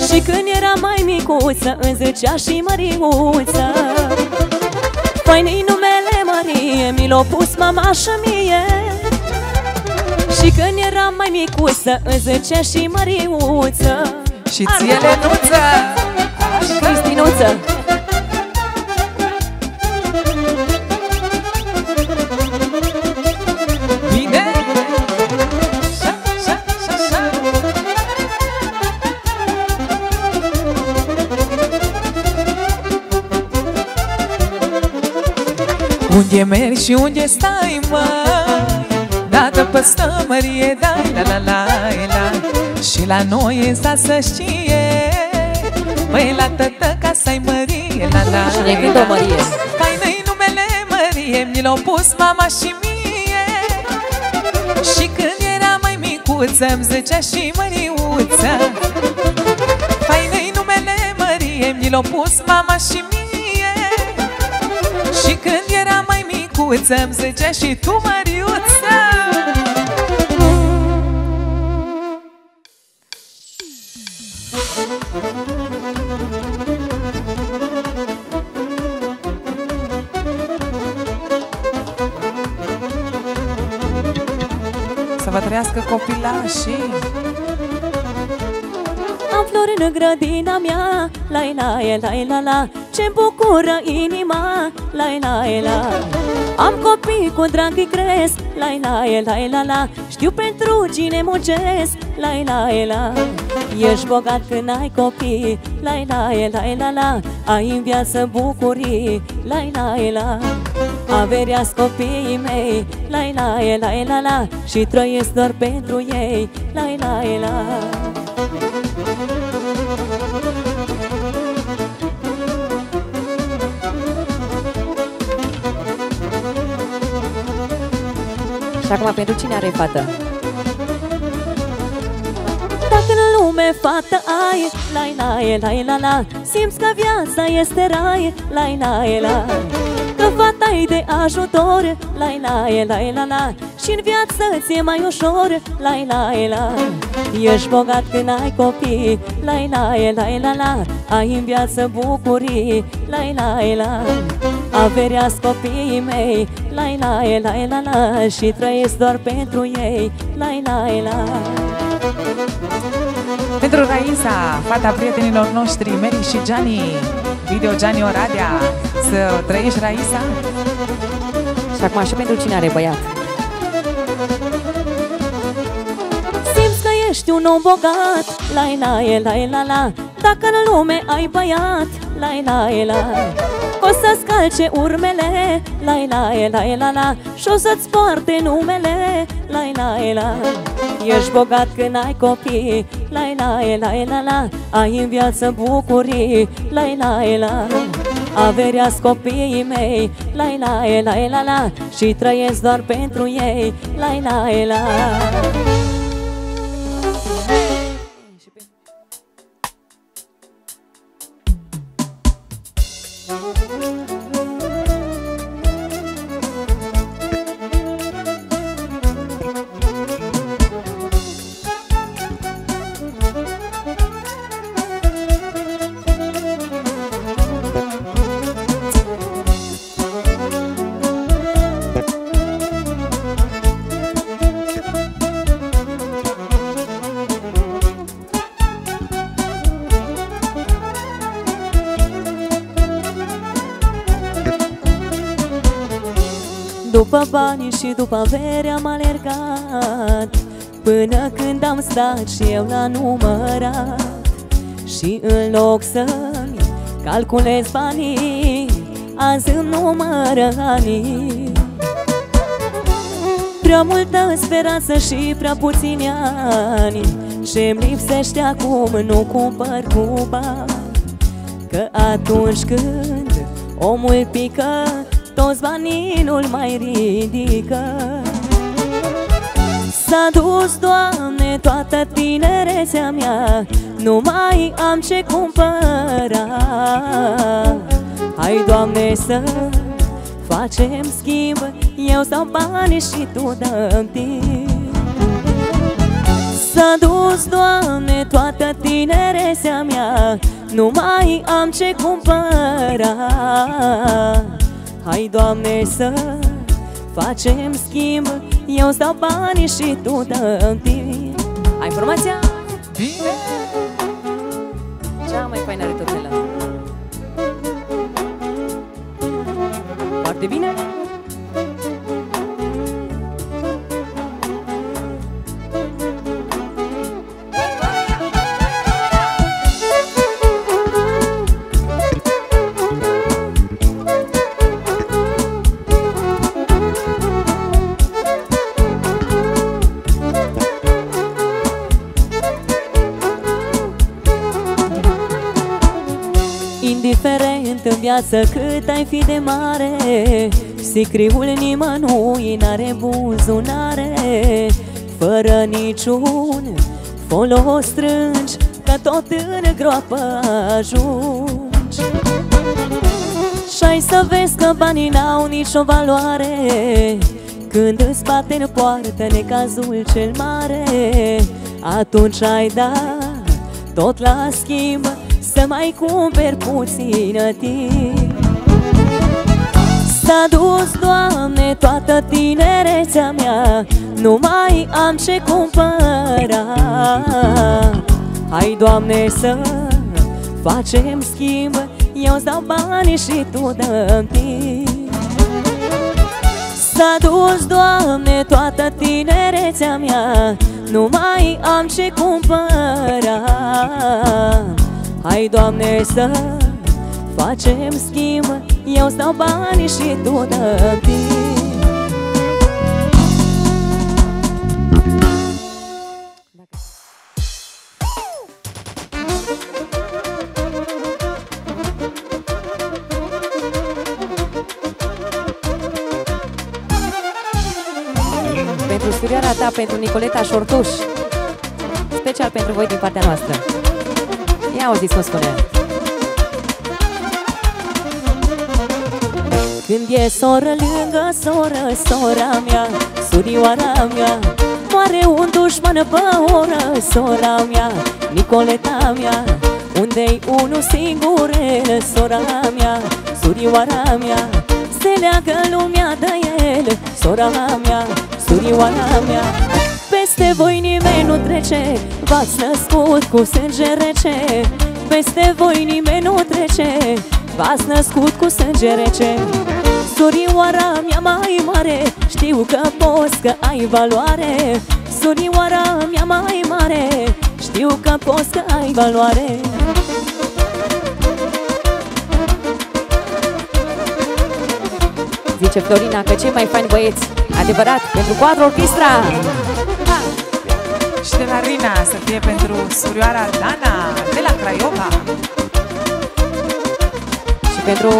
Și când era mai micuță îmi zicea și Măriuță. Păi-i numele Mărie, mi l-a pus mama și mie. Și când eram mai micuță îmi zicea și Măriuță. Și ție, Lenuță! Și Cristinuță! Bine! Unde mergi și unde stai, măi? Dată păstă Mărie, dai, la la la la. Și la noi e să știe, măi, la tătă ca să-i Mărie, la la la. Și ne cântă o Mărie. Faină-i numele Mărie, mi l-au pus mama și mie. Și când era mai micuță îmi zicea și Măriuță. Faină-i numele Mărie, mi l-au pus mama și mie. Și când era mai micuță îmi zicea și tu Măriuță. Să vă trăiască copilașii. Am flori în grădina mea, la-i-la-e-la-e-la-la, ce-mi bucură inima, la-i-la-e-la. Am copii cu drag îi cresc, la-i-la-e-la-e-la-la, știu Știu pentru cine muncesc, la. Ești bogat când ai copii, la. Ai în viață bucurii, la. Averiați copiii mei, la. Și trăiesc doar pentru ei, la. Și acum pentru cine are fată? Dacă în lume fată ai, la. Simți că viața este rai, la. Că fata-i de ajutor, la. Și-n viață ți-e mai ușor, la. Ești bogat când ai copii, la. Ai în viață bucurii, la. Averiați copiii mei, la. Și trăiesc doar pentru ei, la. Pentru Raisa, fata prietenilor noștri, Mary și Gianni, video Gianni Oradea, să trăiești, Raisa. Și acum și pentru cine are băiat? Simți că ești un om bogat, la. Dacă în lume ai băiat, la. O să-ți calce urmele, la. Și o să-ți poarte numele, la. Ești bogat când ai copii, la. Ai în viață bucurii, la. Averiați copiii mei, la. Și trăiesc doar pentru ei, la. După banii și după avere am alergat, până când am stat și eu la numărat. Și în loc să-mi calculez banii, azi îmi numără anii. Prea multă speranță și prea puțini ani, ce-mi lipsește acum nu cumpăr cu bani. Că atunci când omul pică, toți banii nu-l mai ridică. S-a dus, Doamne, toată tinerețea mea, nu mai am ce cumpăra. Hai, Doamne, să facem schimb, eu stau banii și Tu dă-mi timp. S-a dus, Doamne, toată tinerețea mea, nu mai am ce cumpăra. Hai, Doamne, să facem schimb, eu stau banii și Tu dă-mi timp. Ai informația? Bine! Cea mai faină returmelă. Foarte bine? Indiferent în viață cât ai fi de mare, sicriul nimănui n-are buzunare. Fără niciun folos strângi, că tot în groapă ajungi. Și-ai să vezi că banii n-au nicio valoare, când îți bate în poartă necazul cel mare. Atunci ai dat tot la schimb, să mai cumperi puțină timp. S-a dus, Doamne, toată tinerețea mea, nu mai am ce cumpăra. Hai, Doamne, să facem schimb, eu-ți dau banii și Tu dă-mi timp. S-a dus, Doamne, toată tinerețea mea, nu mai am ce cumpăra. Hai, Doamne, să facem schimb, eu-ți dau banii și Tu dă-mi timp. Pentru studioara ta, pentru Nicoleta Șortuș, special pentru voi din partea noastră. Ia auziți cum spune. Când e soră lângă soră, sora mea, surioara mea, moare un dușman pe oră, sora mea, Nicoleta mea. Unde-i unul singur, sora mea, surioara mea, se leagă lumea de el, sora mea, surioara mea. Peste voi nimeni nu trece, v-ați născut cu sânge rece. Peste voi nimeni nu trece, v-ați născut cu sânge rece. Surioara mea mai mare, știu că poți, că ai valoare. Surioara mea mai mare, știu că poți, că ai valoare. Zice Florina că cei mai faini băieți, adevărat, pentru Quadro Orchestra. Și de la Rina să fie pentru surioara Dana de la Craiova. Și pentru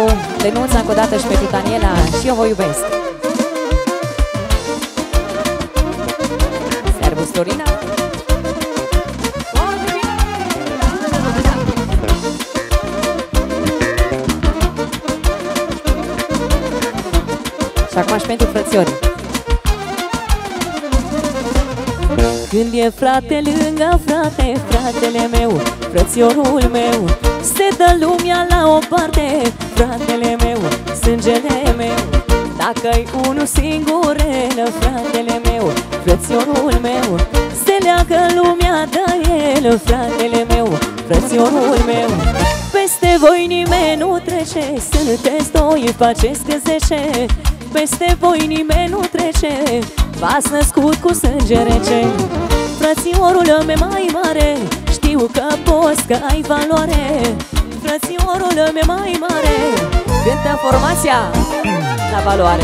Lenuța încă o dată și pentru Daniela, și eu vă iubesc. Servus, Florina. Și acum și pentru frățiori. Când e frate lângă frate, fratele meu, frățiorul meu, se dă lumea la o parte, fratele meu, sângele meu. Dacă-i unul singur, fratele meu, frățiorul meu, se leagă lumea de el, fratele meu, frățiorul meu. Peste voi nimeni nu trece, sunteți doi, faceți de 10. Peste voi nimeni nu trece, v-ați născut cu sânge rece. Frățiorul meu mai mare, știu că poți, că ai valoare. Frățiorul meu mai mare, Cântă formația la valoare.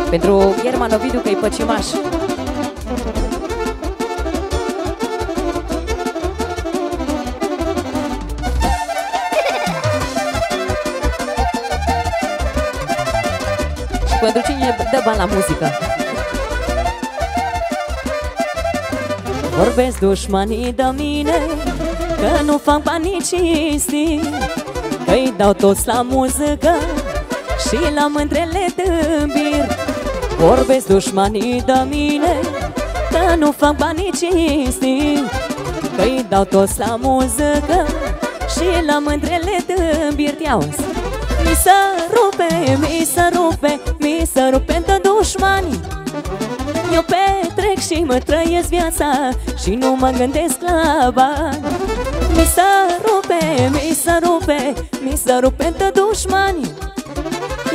Pentru German Ovidiu, că-i păcimaș. Și pentru cine dă bani la muzică. vorbesc dușmanii de mine, că nu fac bani cinsti, că-i dau toți la muzică și la mândrele tâmbiri. Vorbesc dușmanii de mine, că nu fac bani cinsti, că-i dau toți la muzică și la mândrele tâmbiri. Te-auzi? Mi se rupe, mi se rupe, mi se rupe de dușmani. Eu petrec și mă trăiesc viața și nu mă gândesc la bani. Mi se rupe, mi se rupe, mi se rupe de dușmani.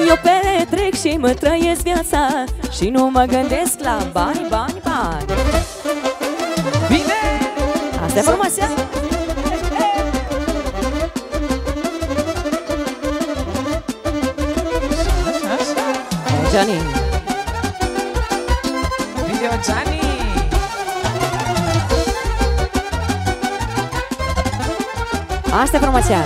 Eu petrec și mă trăiesc viața și nu mă gândesc la bani, bani, bani. Bine! Asta e formația. Gianni. Video Gianni. Asta e formația.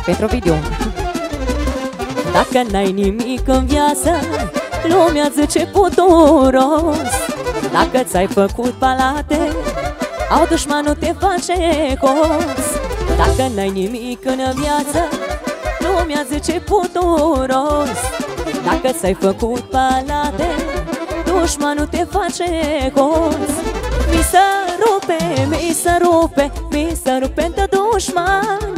Pentru video. Dacă n-ai nimic în viață, lumea zice puturos. Dacă ți-ai făcut palate, au dușmanul te face cos. Dacă n-ai nimic în viață, lumea zice puturos. Dacă ți-ai făcut palate, dușmanul te face cos. Mi se rupe, mi se rupe, mi se rupe de dușman.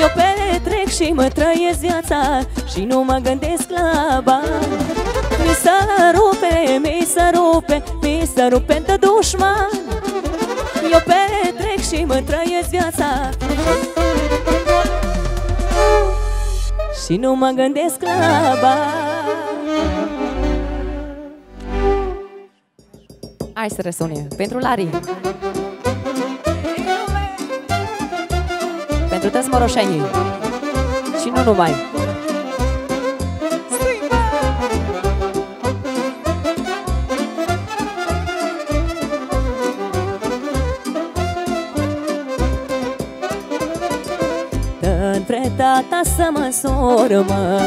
Eu petrec și mă trăiesc viața și nu mă gândesc la bani. Mi mi se rupe de dușman. Eu petrec și mă trăiesc viața și nu mă gândesc la bani. Hai să răsune pentru Lari, pentru toți moroșenii și nu numai. Vre tata să mă soră, mă,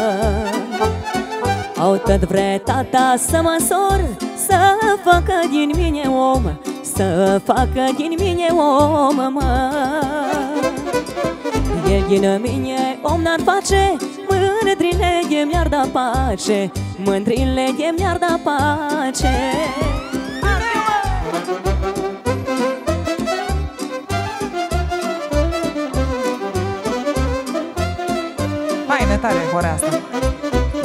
au tot vre tata să mă sor, să facă din mine om, să facă din mine om, mă. El din mine om n-ar face, mândrile de mi-ar da pace, mândrile de mi-ar da pace. Faină tare hora asta.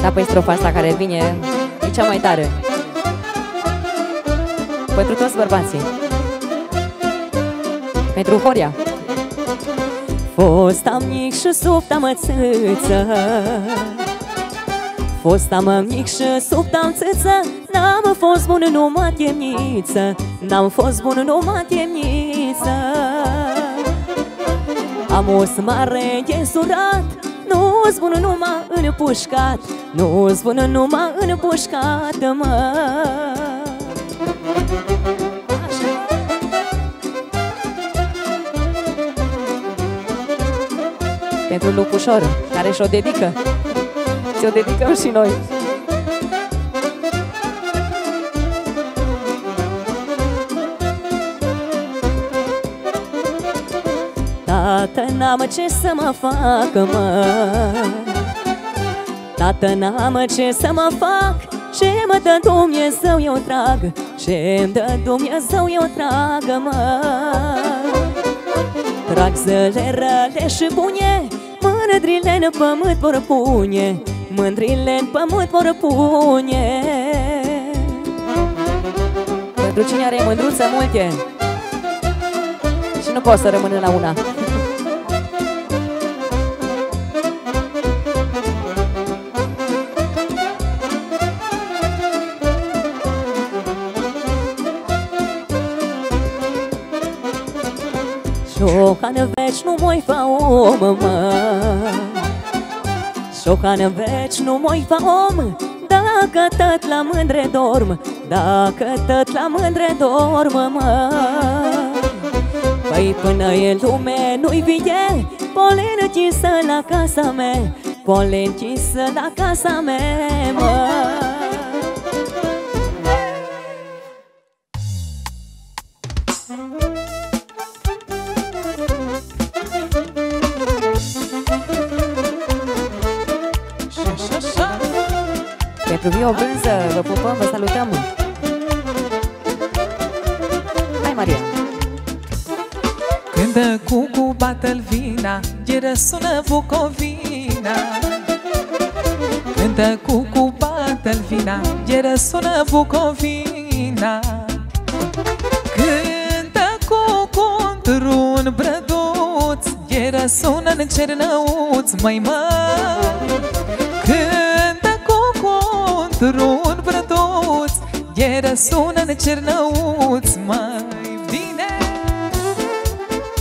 Da, păi strofa asta care vine e cea mai tare pentru toți bărbații. Pentru Horia. Fostam mic și subtam mățâță, fostam mic și subtam țâță, n-am fost bun numai temniță, n-am fost bun numai temniță. Am o mare de surat, nu-s bun numai împușcat, nu-s bun numai împușcat, mă. Pentru Lupușor, care și-o dedică, ți-o dedicăm și noi. Tată, n-am ce să mă facă, mă, tată, n-am ce să mă fac, ce-mi dă Dumnezeu eu trag, ce-mi dă Dumnezeu eu trag, mă. Trag zile rele și bune, mândrile-n pământ vor pune, mândrile-n pământ vor pune. Pentru cine are mândruță multe și nu pot să rămână la una. Șocan veci nu moi fa om, mă, șocan veci nu moi fa om, dacă tot la mândre dorm, dacă tot la mândre dorm, mă. Păi până e lume nu-i vide, polen chisă la casa mea, polen chisă la casa mea, mă. Pentru Vio Brânză, vă pupăm, vă salutăm. Hai, Maria. Când cucu bată-l vina, e răsună Bucovina. Când cucu bată-l vina, e răsună Bucovina. Cântă cucu într-un brăduț, e răsună-n Cernăuț, măi, mă. Cântă cucu într-un brăduț, e răsună-n Cernăuț, măi.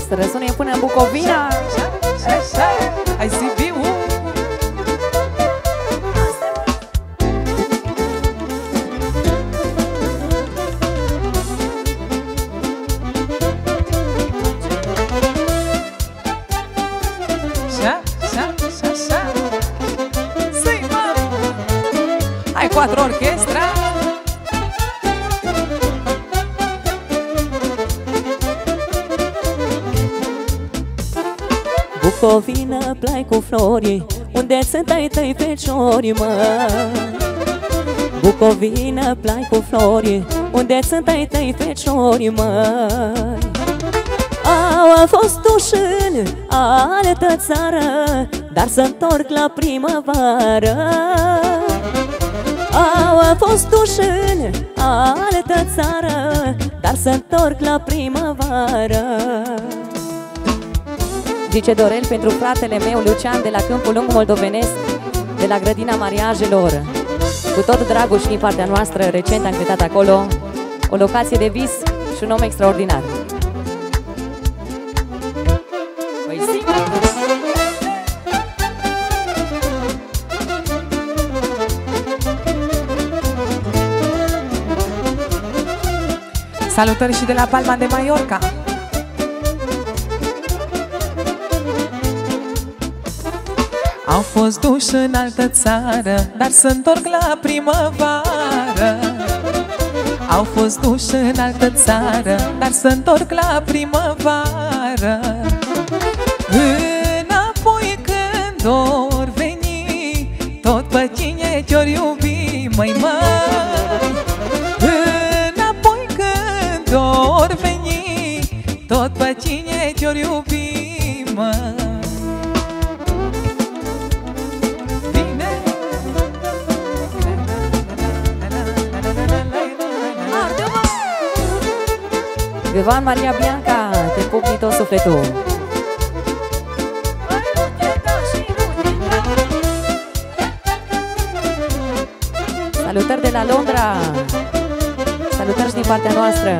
Să răsune până în Bucovina. Hai Sibiu. Hai quattro orchestra. Bucovina, plai cu flori, unde sunt ai tăi feciori, mă. Bucovina, plai cu flori, unde sunt ai tăi feciori, mă. Au fost duși în altă țară, dar să-ntorc la primăvară. Au fost duși în altă țară, dar se întorc la primăvară. Zice Dorel pentru fratele meu Lucian de la Câmpul Lung Moldovenesc, de la Grădina Mariajelor. Cu tot dragul și din partea noastră, recent am creat acolo o locație de vis și un om extraordinar. Salutări și de la Palma de Mallorca. Au fost duși în altă țară, dar se întorc la primăvară. Au fost duși în altă țară, dar se întorc la primăvară. Înapoi când or veni, tot pe cine te-or iubi, măi, măi. Înapoi când or veni, tot pe cine te-or iubi, măi. Iovan Maria Bianca, te pup din tot sufletul. Salutări de la Londra. Salutări și din partea noastră.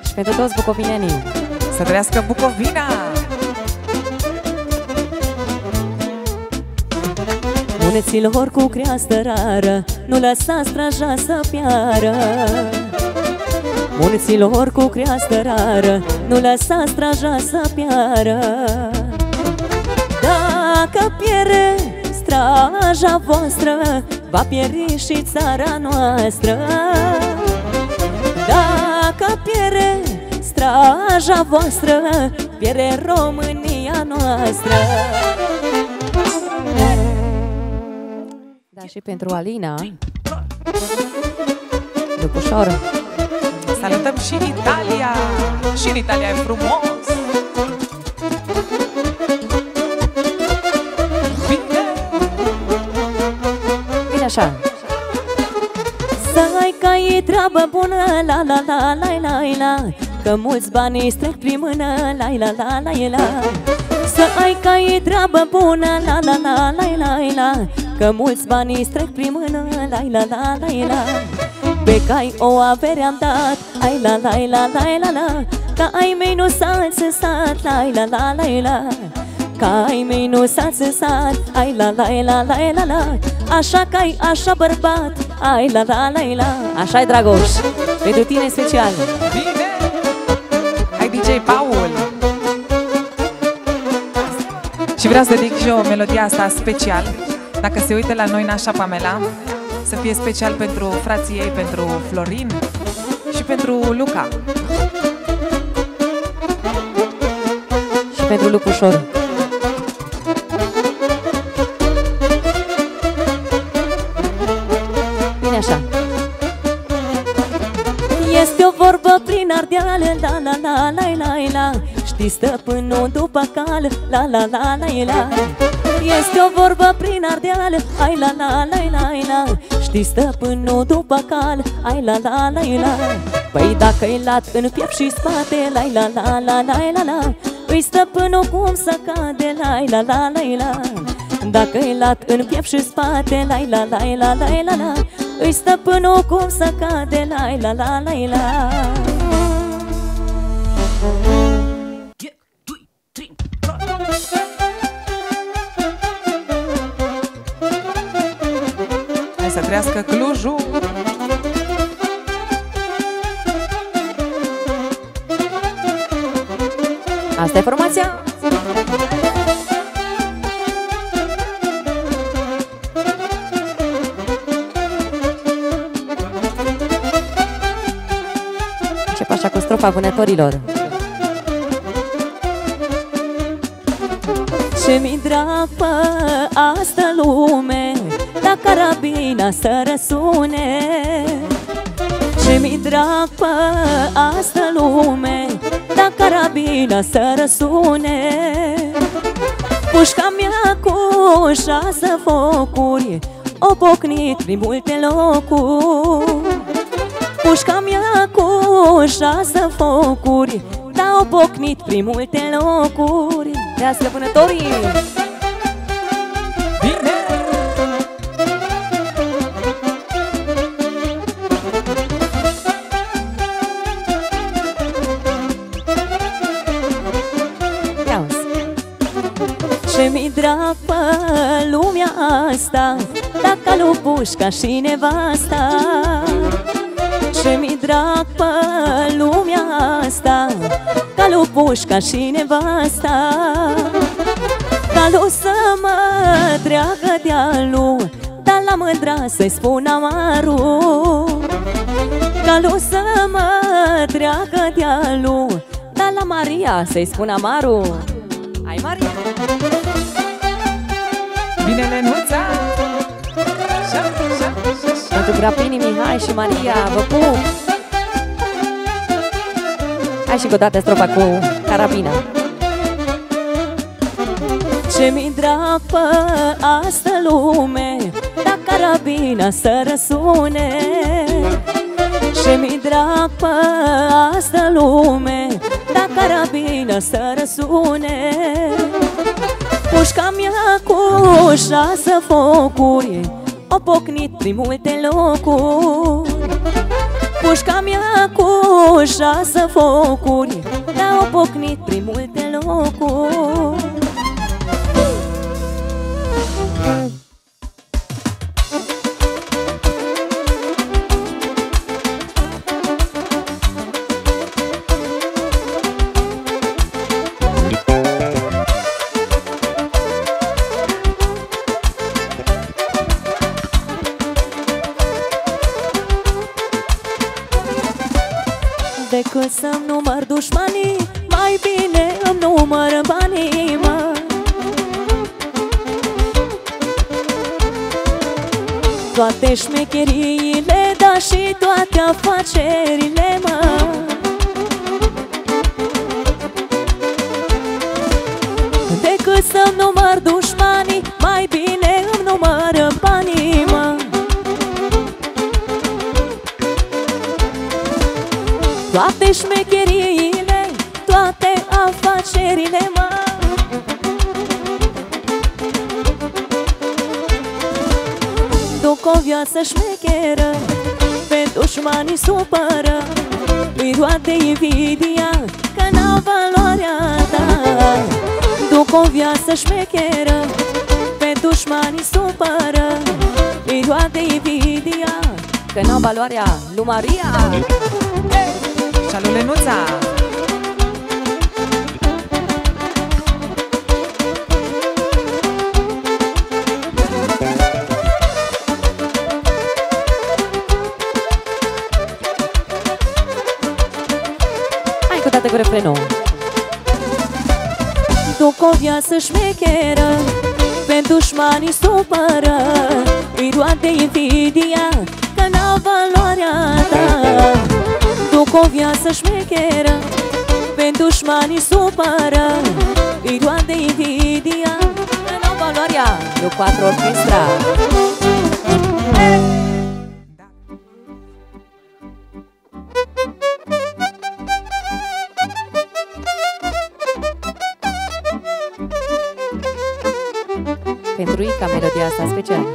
Și pentru toți bucovinenii. Să trăiască Bucovina! Puneți-lor cu creastă rară, nu lăsa straja să piară. Mulților cu creastă rară, nu lăsa straja să piară. Dacă pierde straja voastră, va pieri și țara noastră. Dacă pierde straja voastră, pierde România noastră. Da, și pentru Alina Lupușor. Salutăm și în Italia. Și în Italia e frumos. Bine. Bine așa. Să ai ca e treabă bună, la la la la la la, că mulți bani strec prin mână, la la la la la. Să ai ca e treabă bună, la la la la la la, că mulți bani strec prin mână, la la la la la. Pe cai o avere am dat, ai la la la la la la, ca ai mei nu s-ați sat, la la la la la. Ca ai mei nu s-ați sat, ai la la la la la la, așa cai, așa bărbat, ai la la la la. Așa-i, Dragoș, pentru tine special. Bine. Hai DJ Paul. Și vreau să dedic și eu melodia asta special. Dacă se uită la noi, Nașa Pamela, să fie special pentru frații ei, pentru Florin și pentru Luca. Și pentru Lupușor. Bine așa. Este o vorbă prin Ardeal, la la la la la la, știi stăpânul după cal, la la la la la. Este o vorbă prin Ardeal, ai la la la la la, știi stăpânul după cal, ai la la la la. Păi dacă-i lat în piept și spate, la la la la la la la, îi stăpânul cum să cade, la la la la la. Dacă-i lat în piept și spate, la la la la la la la, îi stăpânul cum să cade, la la la la la. Hai să trăiască Clujul. Asta e formația. Încep așa cu strofa vânătorilor. Ce-mi drag pe asta lume, la carabina să răsune. Ce-mi drag pe asta lume, la carabina să răsune. Pușca mea cu 6 focuri o pocnit prin multe locuri. Pușca mea cu 6 focuri, dar o pocnit prin multe locuri. Dea stăpânătorii! Bine! Ce-mi drag pe lumea asta, dacă lui pușca și nevasta. Ce-mi drag pe lumea asta, ca lui pușca și nevasta. Ca lui să mă treagă de-a lui, dar la mândra să-i spun amaru. Ca lui să mă treagă de-a lui, dar la Maria să-i spun amaru. Hai, Maria! Bine, Lenuța! Pentru Grapini, Mihai și Maria, vă pup! Hai și cu toată strofa cu carabina. Ce-mi drag pe asta lume, dar carabina să răsune. Ce-mi drag pe asta lume, dar carabina să răsune. Pușca mea cu 6 focuri, o pocnit prin multe locuri. Pușca mea cu 6 focuri, dar o pocnit prin multe locuri. Decât să-mi număr dușmanii, mai bine îmi număr banii, mă. Toate șmecheriile, dar și toate afacerile, mă. Decât să-mi număr dușmanii, mai bine îmi număr banii, mă. Toate șmecheriile, toate afacerile, mă. Duc o viață șmecheră, pe dușmanii supără. Îi roade invidia, că n-au valoarea ta. Duc o viață șmecheră, pe dușmanii supără. Îi roade invidia, că n-au valoarea lui Maria. Și alu Lenuța! Hai cu toate cu refrenul. Duc o viață șmecheră, pe dușmanii supără. Îi roade invidia, că n-au valoarea ta. Duc o viață șmecheră, pe dușmanii supără. Îi roade invidia, că n-au valoarea lui 4 orchestra. Pentru Ica melodia asta special.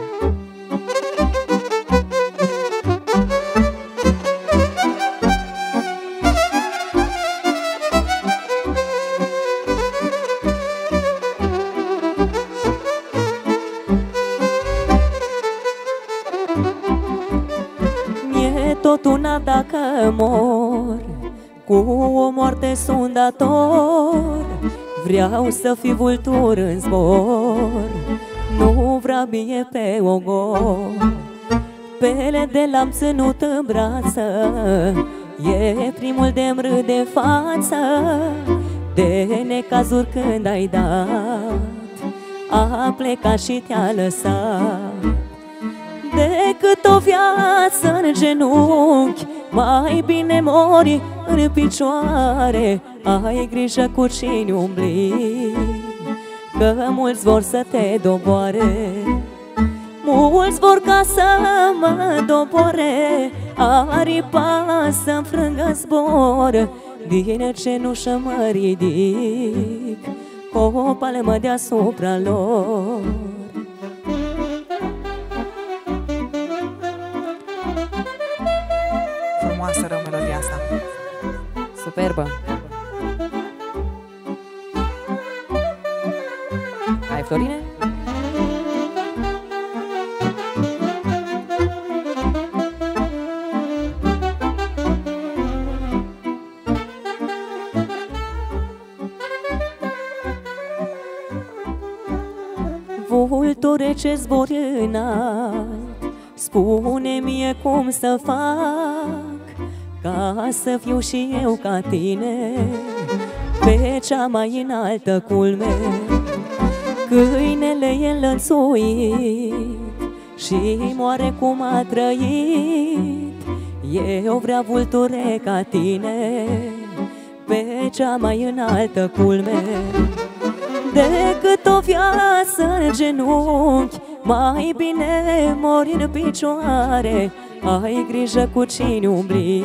Mi-e tot una dacă mor, cu o moarte sunt dator. Vreau să fiu vultur în zbor, nu vrabie pe ogor. Pele de l-am ținut în brață, e primul de-mi râde față. De necazuri când ai dat, a plecat și te-a lăsat. Decât o viață în genunchi, mai bine mori în picioare. Ai grijă cu cine umbli, că mulți vor să te doboare. Mulți vor ca să mă dobore, aripa să-mi frângă zbor. Din cenușă mă ridic, o palmă deasupra lor. Frumoasă rău melodia asta. Superbă. Hai, Florine? Vulture ce zbori înalt, spune-mi cum să fac ca să fiu și eu ca tine pe cea mai înaltă culme. Câinele e înlănțuit și moare cum a trăit. Eu vreau vulture ca tine pe cea mai înaltă culme. Decât o viață în genunchi, mai bine mori în picioare. Ai grijă cu cine umbli,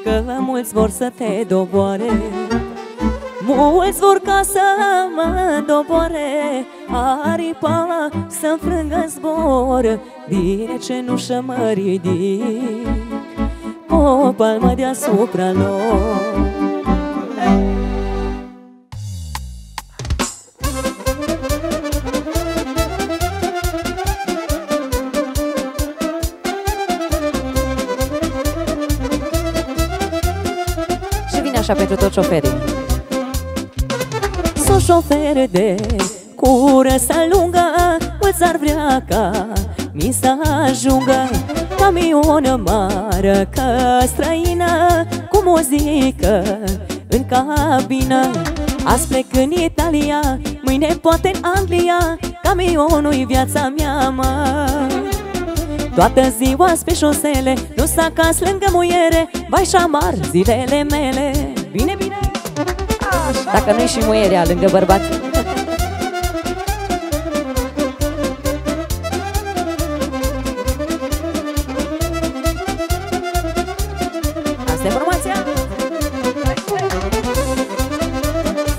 că mulți vor să te doboare. Mulți vor ca să mă doboare, aripa să-mi frângă zbor. Din cenușă mă ridic, o palmă deasupra lor. Așa pentru toți șoferii. Sunt șofer de curăță lungă, mulți ar vrea ca mi să ajungă. Camion marcă străină, cu muzică în cabină. Azi plec în Italia, mâine poate în Anglia, camionul-i viața mea, mă. Toată ziua pe șosele, nu s acasă lângă muiere, vai șamar zilele mele. Bine, bine! Așa. Dacă nu-i și muierea lângă bărbat. Asta e informația.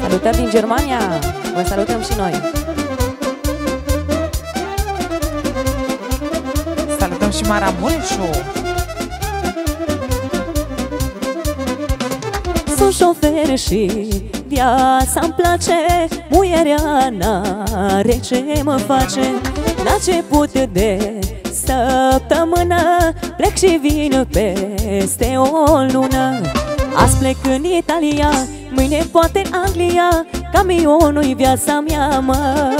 Salutări din Germania. Vă salutăm și noi. Salutăm și Maramureșu. Sunt șofer și viața-mi place, muierea n-are ce mă face. La început de săptămână plec și vin peste o lună. Azi plec în Italia, mâine poate în Anglia, camionul-i viața mea, mă.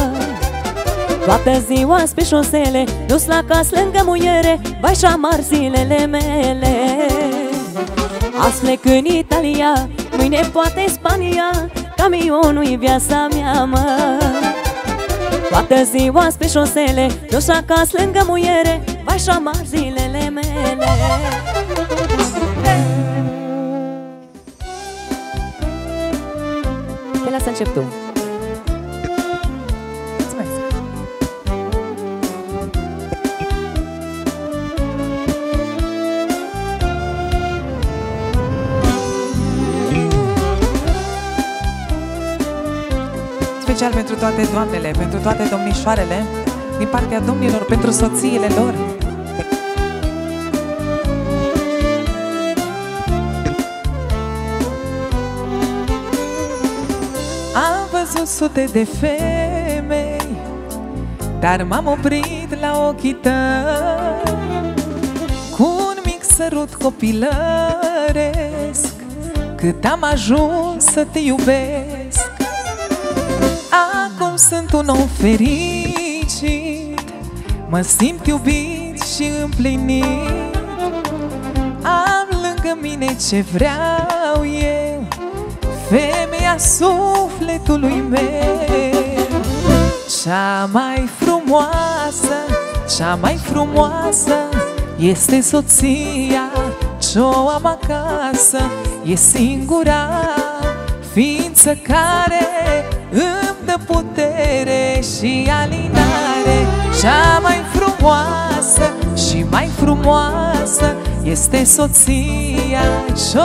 Toată ziua pe șosele, dus la casă lângă muiere, vai șamar zilele mele. Azi plec în Italia, mâine poate în Spania, camionul-i viața mea, mă. Toată ziua pe șosele, dus la casă lângă muiere, vai șamar zilele mele. Te las să încep tu. Special pentru toate doamnele, pentru toate domnișoarele, din partea domnilor, pentru soțiile lor. Am văzut sute de femei, dar m-am oprit la ochii tăi. Cu un mic sărut copilăresc, cât am ajuns să te iubesc. Acum sunt un om fericit, mă simt iubit și împlinit. Am lângă mine ce vreau eu, femeia sufletului meu. Cea mai frumoasă, cea mai frumoasă este soția ce-o am acasă. E singura ființă care îmi dă putere și alinare. Cea mai sănătoasă și mai frumoasă este soția ce-o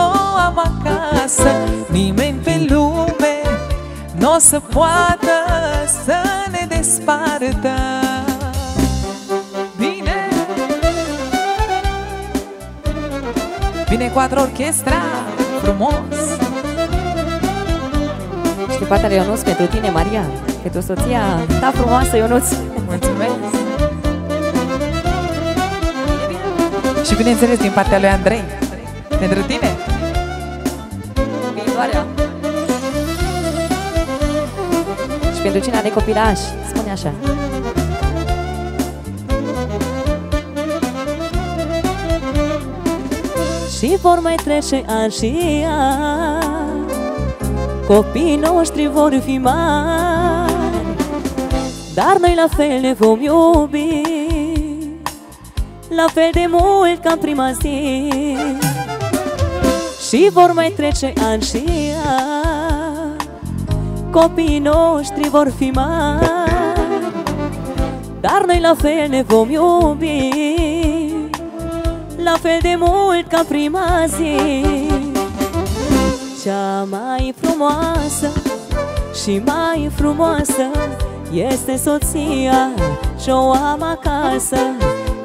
am acasă. Nimeni pe lume n-o să poată să ne despartă. Bine! Vine Quattro Orchestra, frumos! Și partea lui Ionuț pentru tine, Maria, pentru soția ta frumoasă, Ionuț. Mulțumesc! Și bineînțeles din partea lui Andrei, pentru tine! Viitoarea. Și pentru cine are copilași, spune așa. Și vor mai trece ani și ani, copiii noștri vor fi mari, dar noi la fel ne vom iubi, la fel de mult ca în prima zi. Și vor mai trece ani și ani, copiii noștri vor fi mari, dar noi la fel ne vom iubi, la fel de mult ca prima zi. Cea mai frumoasă și mai frumoasă este soția ce-o am acasă.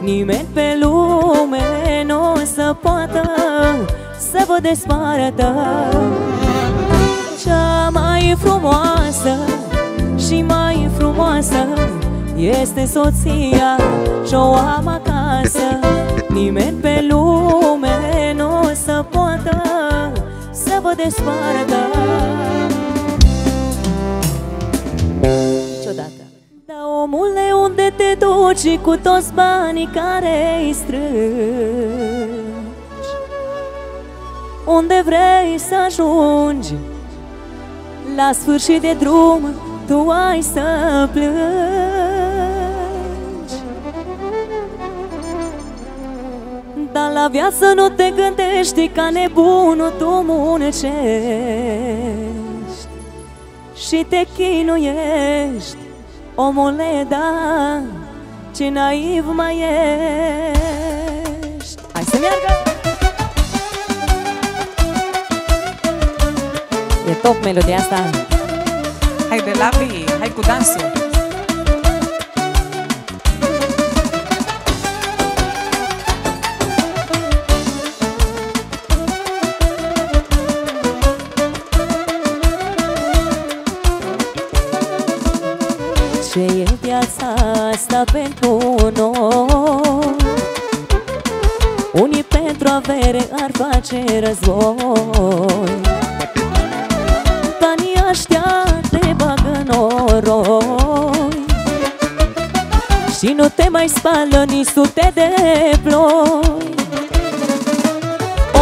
Nimeni pe lume nu o să poată să vă despartă. Cea mai frumoasă și mai frumoasă este soția ce-o am acasă. Nimeni pe lume nu o să poată să vă despartă. Niciodată. Dar omule, unde te duci cu toți banii care îi strângi? Unde vrei să ajungi? La sfârșit de drum tu ai să plângi. Dar la viață nu te gândești, ca nebunul tu muncești și te chinuiești. Omule, da, ce naiv mai ești. Hai să meargă! E top melodia asta. Hai de Lavi, hai cu dansul. Ce e viața asta pentru noi? Unii pentru avere ar face război, banii ăștia te bagă noroi și nu te mai spală nici sute de ploi.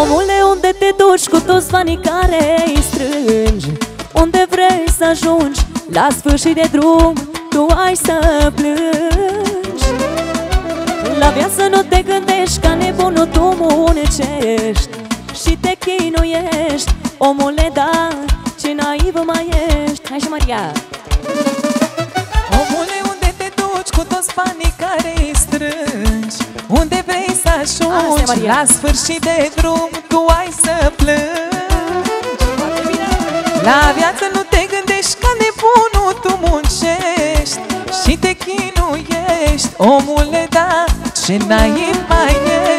Omule, unde te duci cu toți banii care îi strângi? Unde vrei să ajungi? La sfârșit de drum tu ai să plângi. La viață nu te gândești, ca nebunul tu muncești și te chinuiești. Omule, da, ce naiv mai ești. Hai și Maria! Omule, unde te duci cu toți banii care îi strângi? Unde vrei să ajungi? La sfârșit de drum tu ai să plângi. La viață nu te gândești, ca nebunul tu muncești și te chinuiești. Omule, da, ce naiv mai ești.